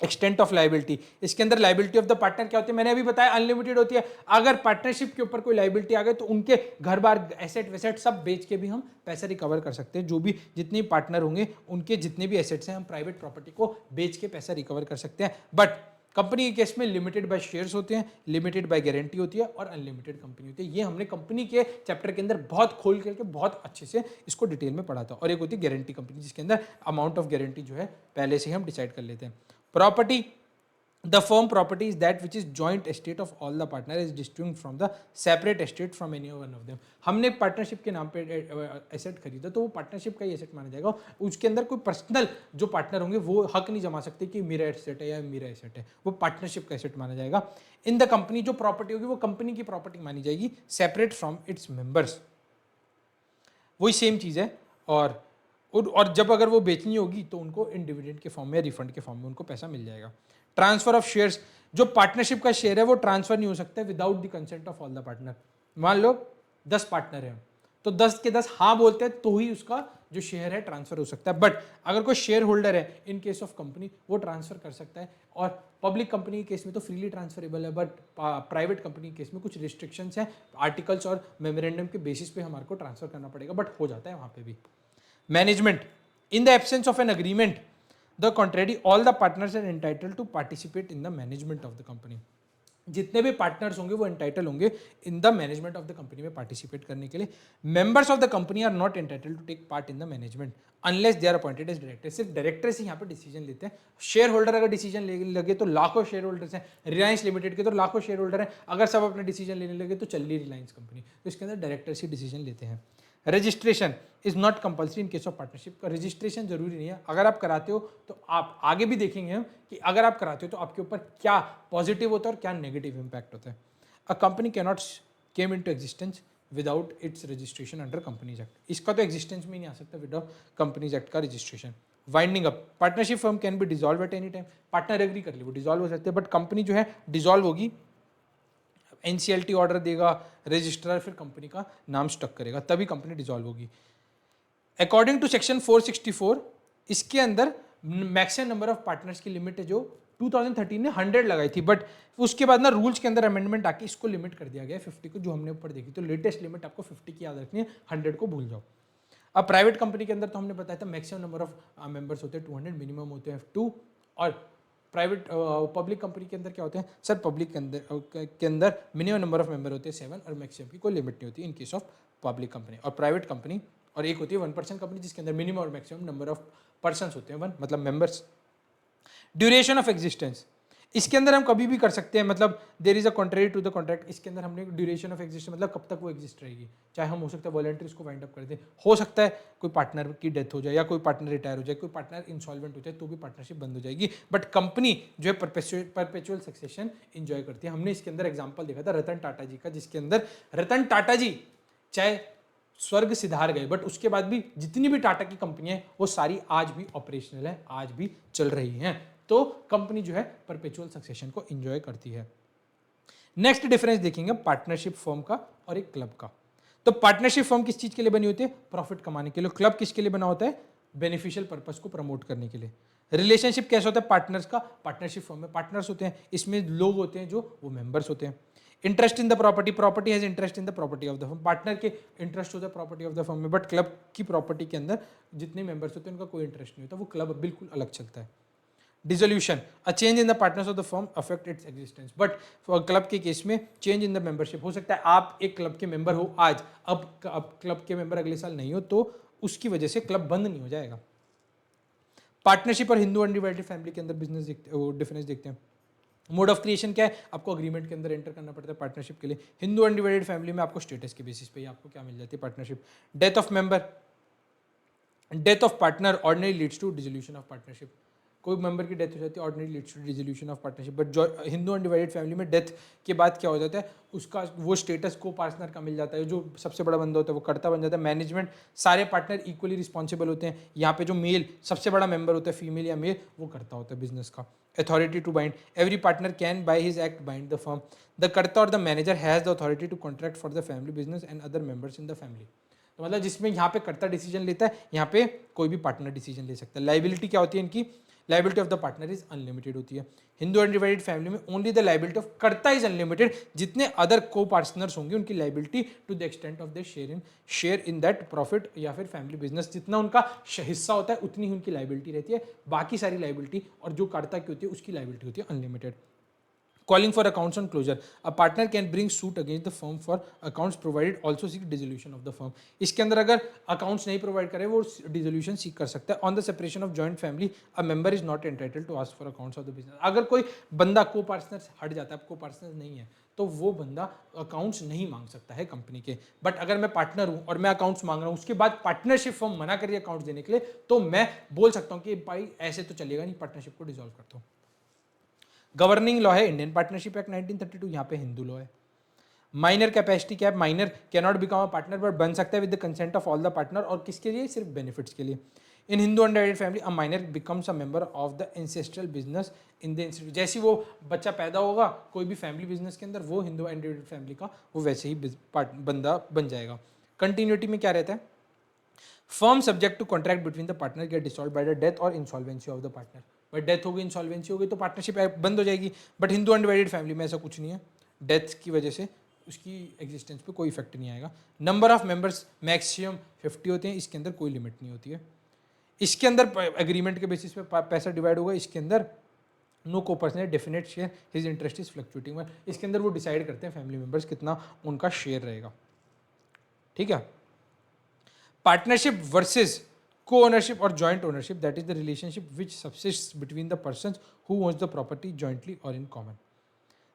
एक्सटेंट ऑफ लाइबिलिटी, इसके अंदर लाइबिलिटी ऑफ द पार्टनर क्या होती है? मैंने अभी बताया अनलिमिटेड होती है। अगर पार्टनरशिप के ऊपर कोई लाइबिलिटी आ गई तो उनके घर बार एसेट वेसेट सब बेच के भी हम पैसा रिकवर कर सकते हैं। जो भी जितने पार्टनर होंगे उनके जितने भी एसेट्स हैं हम प्राइवेट प्रॉपर्टी को बेच के पैसा रिकवर कर सकते हैं। बट कंपनी के केस में लिमिटेड बाय शेयर्स होते हैं, लिमिटेड बाय गारंटी होती है, और अनलिमिटेड कंपनी होती है। ये हमने कंपनी के चैप्टर के अंदर बहुत खोल करके बहुत अच्छे से इसको डिटेल में पढ़ा था। और एक होती है गारंटी कंपनी, जिसके अंदर अमाउंट ऑफ गारंटी जो है पहले से ही हम डिसाइड कर लेते हैं। Property, the firm property is that which is joint estate of all the partner is distinct from the separate estate from any one of them. हमने पार्टनरशिप के नाम पे एसेट खरीदा तो वो पार्टनरशिप का ही एसेट माना जाएगा। उसके अंदर कोई पर्सनल जो पार्टनर होंगे वो हक नहीं जमा सकते कि मेरा एसेट है या मेरा एसेट है, वो पार्टनरशिप का एसेट माना जाएगा। इन द कंपनी जो प्रॉपर्टी होगी वो कंपनी की प्रॉपर्टी मानी जाएगी, सेपरेट फ्रॉम इट्स मेंबर्स। वही सेम चीज़ है। और जब अगर वो बेचनी होगी तो उनको इन डिविडेंड के फॉर्म में, रिफंड के फॉर्म में उनको पैसा मिल जाएगा। ट्रांसफर ऑफ शेयर्स, जो पार्टनरशिप का शेयर है वो ट्रांसफर नहीं हो सकता without the consent of all the partner. मान लो 10 पार्टनर हैं तो 10 के 10 हाँ बोलते हैं तो ही उसका जो शेयर है ट्रांसफर हो सकता है। बट अगर कोई शेयर होल्डर है इन केस ऑफ कंपनी वो ट्रांसफर कर सकता है, और पब्लिक कंपनी के केस में तो फ्रीली ट्रांसफरेबल है। बट प्राइवेट कंपनी के केस में कुछ रिस्ट्रिक्शंस हैं, आर्टिकल्स और मेमोरेंडम के बेसिस पे हमारे को ट्रांसफर करना पड़ेगा, बट हो जाता है वहाँ पे भी। Management, in the absence of an agreement the contrary all the partners are entitled to participate in the management of the company. जितने भी पार्टनर्स होंगे वो एंटाइटल होंगे in the management of the company में पार्टिसिपेट करने के लिए। Members of the company are not entitled to take part in the management unless they are appointed as director. सिर्फ डायरेक्टर्स ही यहाँ पे डिसीजन लेते हैं। शेयर होल्डर अगर डिसीजन लेने लगे तो लाखों शेयर होल्डर्स हैं, रिलायंस लिमिटेड के तो लाखों शेयर होल्डर हैं, अगर सब अपना डिसीजन लेने लगे तो चल रही रिलायंस कंपनी। तो इसके अंदर डायरेक्टर्स ही डिसीजन लेते हैं। Registration is not compulsory in case of partnership. का रजिस्ट्रेशन जरूरी नहीं है, अगर आप कराते हो तो आप आगे भी देखेंगे हम कि अगर आप कराते हो तो आपके ऊपर क्या पॉजिटिव होता है और क्या नेगेटिव इंपैक्ट होता है। A company can not came into existence without its registration under companies act. इसका तो एग्जिस्टेंस में ही नहीं आ सकता विदाउट कंपनीज एक्ट का registration. Winding up, partnership firm can be dissolve at any time, partner agree कर ले वो डिसॉल्व हो सकते हैं, बट कंपनी जो है डिसॉल्व होगी, एनसीएलटी ऑर्डर देगा रजिस्ट्रार, फिर कंपनी का नाम स्टक करेगा, तभी कंपनी डिसॉल्व होगी। अकॉर्डिंग टू सेक्शन 464, इसके अंदर मैक्सिमम नंबर ऑफ पार्टनर्स की लिमिट है जो 2013 ने 100 लगाई थी, बट उसके बाद ना रूल्स के अंदर अमेंडमेंट आके इसको लिमिट कर दिया गया 50 को, जो हमने ऊपर देखी। तो लेटेस्ट लिमिट आपको 50 की याद रखनी है, 100 को भूल जाओ। अब प्राइवेट कंपनी के अंदर तो हमने बताया था मैक्सिमम नंबर ऑफ मेंबर्स होते हैं 200, मिनिमम होते हैं 2। और प्राइवेट पब्लिक कंपनी के अंदर क्या होते हैं सर, पब्लिक के अंदर मिनिमम नंबर ऑफ मेंबर होते हैं 7 और मैक्सिमम की कोई लिमिट नहीं होती इन केस ऑफ पब्लिक कंपनी और प्राइवेट कंपनी। और एक होती है 1% कंपनी जिसके अंदर मिनिमम और मैक्सिमम नंबर ऑफ पर्सन होते हैं 1, मतलब मेंबर्स। ड्यूरेशन ऑफ एग्जिस्टेंस, इसके अंदर हम कभी भी कर सकते हैं, मतलब there is a contrary to the contract, इसके अंदर हमने ड्यूरेशन ऑफ एग्जिस्टेंस मतलब कब तक वो एग्जिस्ट रहेगी, चाहे हम हो सकता है वॉलंटरी उसको वाइंड अप कर दें, हो सकता है कोई पार्टनर की डेथ हो जाए या कोई पार्टनर रिटायर हो जाए, कोई पार्टनर इंसॉल्वेंट हो जाए तो भी पार्टनरशिप बंद हो जाएगी, बट कंपनी जो है परपेचुअल सक्सेशन इंजॉय करती है। हमने इसके अंदर एग्जाम्पल देखा था रतन टाटा जी का, जिसके अंदर रतन टाटा जी चाहे स्वर्ग सिधार गए, बट उसके बाद भी जितनी भी टाटा की कंपनियां हैं वो सारी आज भी ऑपरेशनल है, आज भी चल रही हैं। तो कंपनी जो है परपेचुअल सक्सेशन को एंजॉय करती है। नेक्स्ट डिफरेंस देखेंगे पार्टनरशिप फर्म का और एक क्लब का। तो पार्टनरशिप फर्म किस चीज के लिए बनी होती है, प्रॉफिट कमाने के लिए। क्लब किसके लिए बना होता है, बेनिफिशियल पर्पस को प्रमोट करने के लिए। रिलेशनशिप कैसा होता है पार्टनर्स का, पार्टनरशिप फर्म में पार्टनर्स होते हैं, इसमें लोग होते हैं जो वो मेंबर्स होते हैं। Interest in the property, property has interest in the property of the firm, partner के इंटरेस्ट होता है प्रॉपर्टी ऑफ द फर्म में, बट क्लब की प्रॉपर्टी के अंदर जितने मेंबर्स होते हैं उनका कोई इंटरेस्ट नहीं होता, वो क्लब बिल्कुल अलग चलता है। Dissolution, a change in the partners of the firm affect its existence, but club के केस में चेंज इन द मेंबरशिप, हो सकता है आप एक क्लब के मेंबर हो आज, अब क्लब के मेंबर अगले साल नहीं हो, तो उसकी वजह से क्लब बंद नहीं हो जाएगा। पार्टनरशिप और हिंदू अनडिवाइडेड फैमिली के अंदर बिजनेस डिफरेंस देखते हैं। मोड ऑफ क्रिएशन क्या है, आपको अग्रीमेंट के अंदर एंटर करना पड़ता है पार्टनरशिप के लिए। हिंदू अनडिवाइडेड फैमिली में आपको स्टेटस के बेसिस पे ही आपको क्या मिल जाती है, partnership. Death of member, death of partner ordinary leads to dissolution of partnership, कोई मेंबर की डेथ हो जाती है ordinary leads to dissolution of partnership, but जो हिंदू अनडिवाइडेड फैमिली में डेथ के बाद क्या हो जाता है, उसका वो स्टेटस को पार्टनर का मिल जाता है, जो सबसे बड़ा बंदा होता है वो कर्ता बन जाता है, मैनेजमेंट सारे पार्टनर इक्वली रिस्पॉन्सिबल होते हैं, यहाँ पे जो मेल सबसे बड़ा मेंबर होता है फीमेल या मेल वो करता होता है बिजनेस का। Authority to bind, every partner can by his act bind the firm, the karta और the manager has the authority to contract for the family business and other members in the family. तो मतलब जिसमें यहाँ पे कर्ता decision लेता है, यहाँ पे कोई भी पार्टनर डिसीजन ले सकता है। लाइबिलिटी क्या होती है इनकी, liability of the partner is unlimited होती है। हिंदू अनडिवाइडेड फैमिली में only the liability of karta is unlimited, जितने अदर को पार्टनर्स होंगे उनकी liability to the extent of the share in that profit या फिर फैमिली बिजनेस, जितना उनका हिस्सा होता है उतनी ही उनकी लाइबिलिटी रहती है, बाकी सारी लाइबिलिटी और जो कर्ता की होती है उसकी लाइबिलिटी होती है unlimited. Calling for accounts on closure, a partner can bring suit against the firm for accounts provided, also seek dissolution of the firm। इसके अंदर अगर अकाउंट्स नहीं प्रोवाइड करे वो डिसोल्यूशन सीख कर सकता है। On the separation of joint family a member is not entitled to ask for accounts of the business, अगर कोई बंदा को पार्टनर हट जाता है, को पार्टनर नहीं है, तो वो बंदा अकाउंट्स नहीं मांग सकता है कंपनी के। बट अगर मैं पार्टनर हूं और मैं अकाउंट्स मांग रहा हूं, उसके बाद पार्टनरशिप फर्म मना करिए अकाउंट्स देने के लिए, तो मैं बोल सकता हूं कि भाई ऐसे तो चलेगा नहीं, पार्टनरशिप को डिसॉल्व करता हूं। गवर्निंग लॉ है इंडियन पार्टनरशिप एक्ट 1932, यहाँ पे हिंदू लॉ है। माइनर कैपेसिटी क्या है, minor can not become a partner but बन सकता है with the consent of all the partner, और किसके लिए, सिर्फ बेनिफिट्स के लिए। In Hindu undivided family a minor becomes a member of the ancestral business in the institute, जैसे वो बच्चा पैदा होगा कोई भी फैमिली बिजनेस के अंदर, वो हिंदू अनडिवाइडेड फैमिली का वो वैसे ही बंदा बन जाएगा। कंटिन्यूटी में क्या रहता है, firm subject to contract between the partner get dissolve by the death और इंसॉल्वेंसी ऑफ द पार्टनर, भाई डेथ हो गई इंसॉल्वेंसी हो गई तो पार्टनरशिप बंद हो जाएगी। बट हिंदू अनडिवाइडेड फैमिली में ऐसा कुछ नहीं है, डेथ की वजह से उसकी एग्जिस्टेंस पे कोई इफेक्ट नहीं आएगा। नंबर ऑफ मेंबर्स मैक्सिमम 50 होते हैं, इसके अंदर कोई लिमिट नहीं होती है। इसके अंदर एग्रीमेंट के बेसिस पे पैसा डिवाइड होगा, इसके अंदर नो को person definite share his interest is fluctuating, इसके अंदर वो डिसाइड करते हैं फैमिली मेंबर्स कितना उनका शेयर रहेगा। ठीक है, partnership versus co-ownership or joint ownership, that is the relationship which subsists between the persons who owns the property jointly or in common।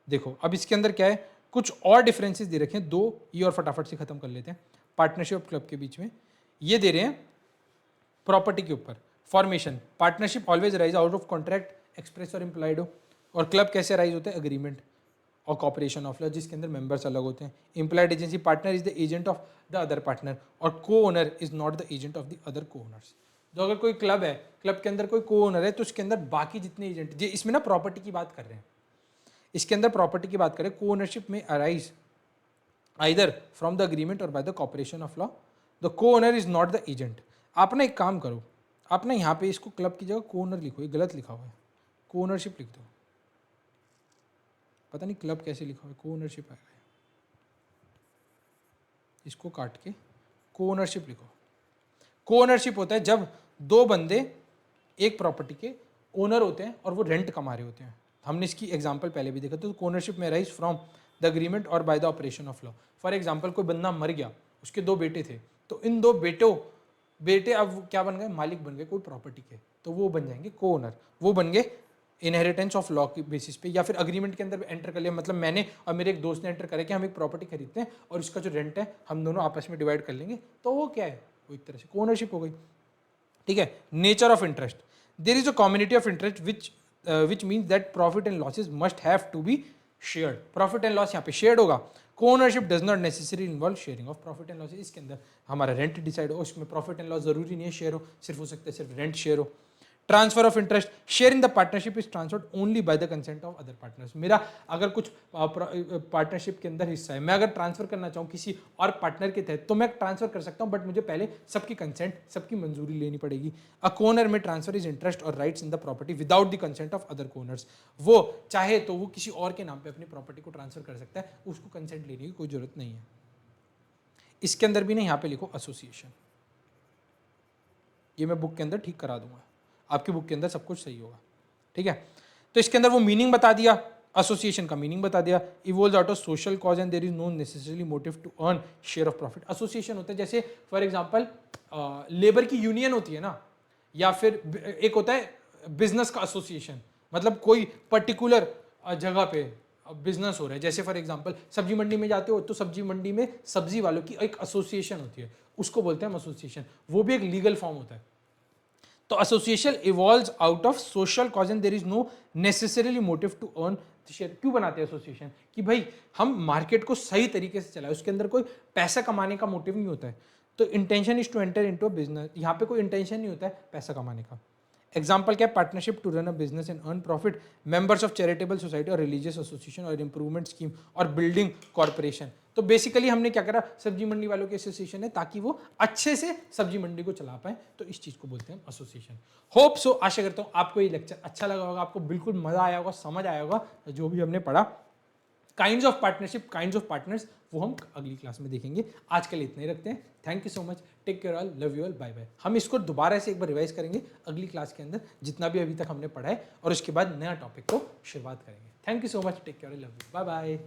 देखो अब इसके अंदर क्या है, कुछ और डिफरेंसेस दे रखे हैं दो, ये और फटाफट से खत्म कर लेते हैं। पार्टनरशिप क्लब के बीच में ये दे रहे हैं प्रॉपर्टी के ऊपर। Formation, partnership always rise out of contract express और इम्प्लाइड हो, और क्लब कैसे राइज होता है, एग्रीमेंट और कॉपरेशन ऑफ लॉ, जिसके अंदर मेंबर्स अलग होते हैं। Implied agency, partner is the agent of the other partner और को owner is not the agent of the other को ओनर्स। जो अगर कोई क्लब है, क्लब के अंदर कोई को ओनर है, तो उसके अंदर बाकी जितने एजेंट, इसमें ना प्रॉपर्टी की बात कर रहे हैं, इसके अंदर प्रॉपर्टी की बात करें, को ओनरशिप में arise either from the agreement और by the cooperation of law, the co owner is not the agent. आप ना एक काम करो, आप ना यहाँ पे इसको क्लब की जगह को ओनर लिखो, ये गलत लिखा हुआ है, को ओनरशिप लिख दो, पता नहीं क्लब कैसे लिखा हुआ है, को ओनरशिप आएगा, इसको काट के को ओनरशिप लिखो। को ओनरशिप होता है जब दो बंदे एक प्रॉपर्टी के ओनर होते हैं और वो रेंट कमा रहे होते हैं। हमने इसकी एग्जांपल पहले भी देखा, तो ओनरशिप में राइज फ्रॉम द अग्रीमेंट और by the operation of law. For example कोई बंदा मर गया, उसके दो बेटे थे, तो इन दो बेटे अब क्या बन गए, मालिक बन गए कोई प्रॉपर्टी के, तो वो बन जाएंगे को ओनर, वो बन गए इनहेरिटेंस ऑफ लॉ की बेसिस पे, या फिर अग्रीमेंट के अंदर एंटर कर लिया, मतलब मैंने और मेरे एक दोस्त ने एंटर करा कि हम एक प्रॉपर्टी खरीदते हैं और इसका जो रेंट है हम दोनों आपस में डिवाइड कर लेंगे, तो वो क्या है, वो एक तरह से को ओनरशिप हो गई। ठीक है। Nature of interest, there is a community of interest which means that profit and losses must have to be shared. Profit and loss यहाँ पे शेयर्ड होगा। Co-ownership does not necessary involve sharing of profit and losses. इसके अंदर हमारा rent decide हो, उसमें profit and loss जरूरी नहीं है शेयर हो, सिर्फ हो सकता है सिर्फ रेंट शेयर हो। Transfer of interest, share in the partnership is transferred only by the consent of other partners. मेरा अगर कुछ पार्टनरशिप के अंदर हिस्सा है, मैं अगर ट्रांसफर करना चाहूँ किसी और पार्टनर के तहत, तो मैं ट्रांसफर कर सकता हूँ, बट मुझे पहले सबकी कंसेंट, सबकी मंजूरी लेनी पड़ेगी। A co owner may transfer his interest और rights in the property without the consent of other co owners. वो चाहे तो वो किसी और के नाम पे अपनी प्रॉपर्टी को ट्रांसफर कर सकता है, उसको कंसेंट लेने की कोई जरूरत नहीं है। इसके अंदर भी ना यहाँ पे लिखो एसोसिएशन, ये मैं बुक के अंदर ठीक करा दूंगा, आपकी बुक के अंदर सब कुछ सही होगा। ठीक है। तो इसके अंदर वो मीनिंग बता दिया, एसोसिएशन का मीनिंग बता दिया, evolves out of social cause and there is no necessary motive to earn share of profit. Association होता है जैसे फॉर एग्जांपल लेबर की यूनियन होती है ना, या फिर एक होता है बिजनेस का एसोसिएशन, मतलब कोई पर्टिकुलर जगह पे बिजनेस हो रहा है, जैसे फॉर एग्जांपल सब्जी मंडी में जाते हो तो सब्जी मंडी में सब्जी वालों की एक एसोसिएशन होती है, उसको बोलते हैं एसोसिएशन, वो भी एक लीगल फॉर्म होता है। तो association evolves out of social cause and there is no necessarily motive to earn share. क्यों बनाते हैं एसोसिएशन, कि भाई हम मार्केट को सही तरीके से चलाए, उसके अंदर कोई पैसा कमाने का मोटिव नहीं होता है। तो intention is to enter into a business, यहाँ पे कोई इंटेंशन नहीं होता है पैसा कमाने का। एग्जाम्पल क्या है, partnership to run a business and earn profit, members of charitable society और रिलीजियस एसोसिएशन और इंप्रूवमेंट स्कीम और बिल्डिंग कॉर्पोरेशन। तो बेसिकली हमने क्या करा, सब्जी मंडी वालों के एसोसिएशन है ताकि वो अच्छे से सब्जी मंडी को चला पाए, तो इस चीज को बोलते हैं एसोसिएशन। होप सो, आशा करता हूँ आपको ये लेक्चर अच्छा लगा होगा, आपको बिल्कुल मजा आया होगा, समझ आया होगा जो भी हमने पढ़ा। Kinds of partnership, kinds of partners, वो हम अगली क्लास में देखेंगे। आज के लिए इतना ही रखते हैं। Thank you so much, take care all, love you all, bye bye. हम इसको दोबारा से एक बार रिवाइज करेंगे अगली क्लास के अंदर, जितना भी अभी तक हमने पढ़ा है, और उसके बाद नया टॉपिक को शुरुआत करेंगे। Thank you so much, take care all, love you, bye bye.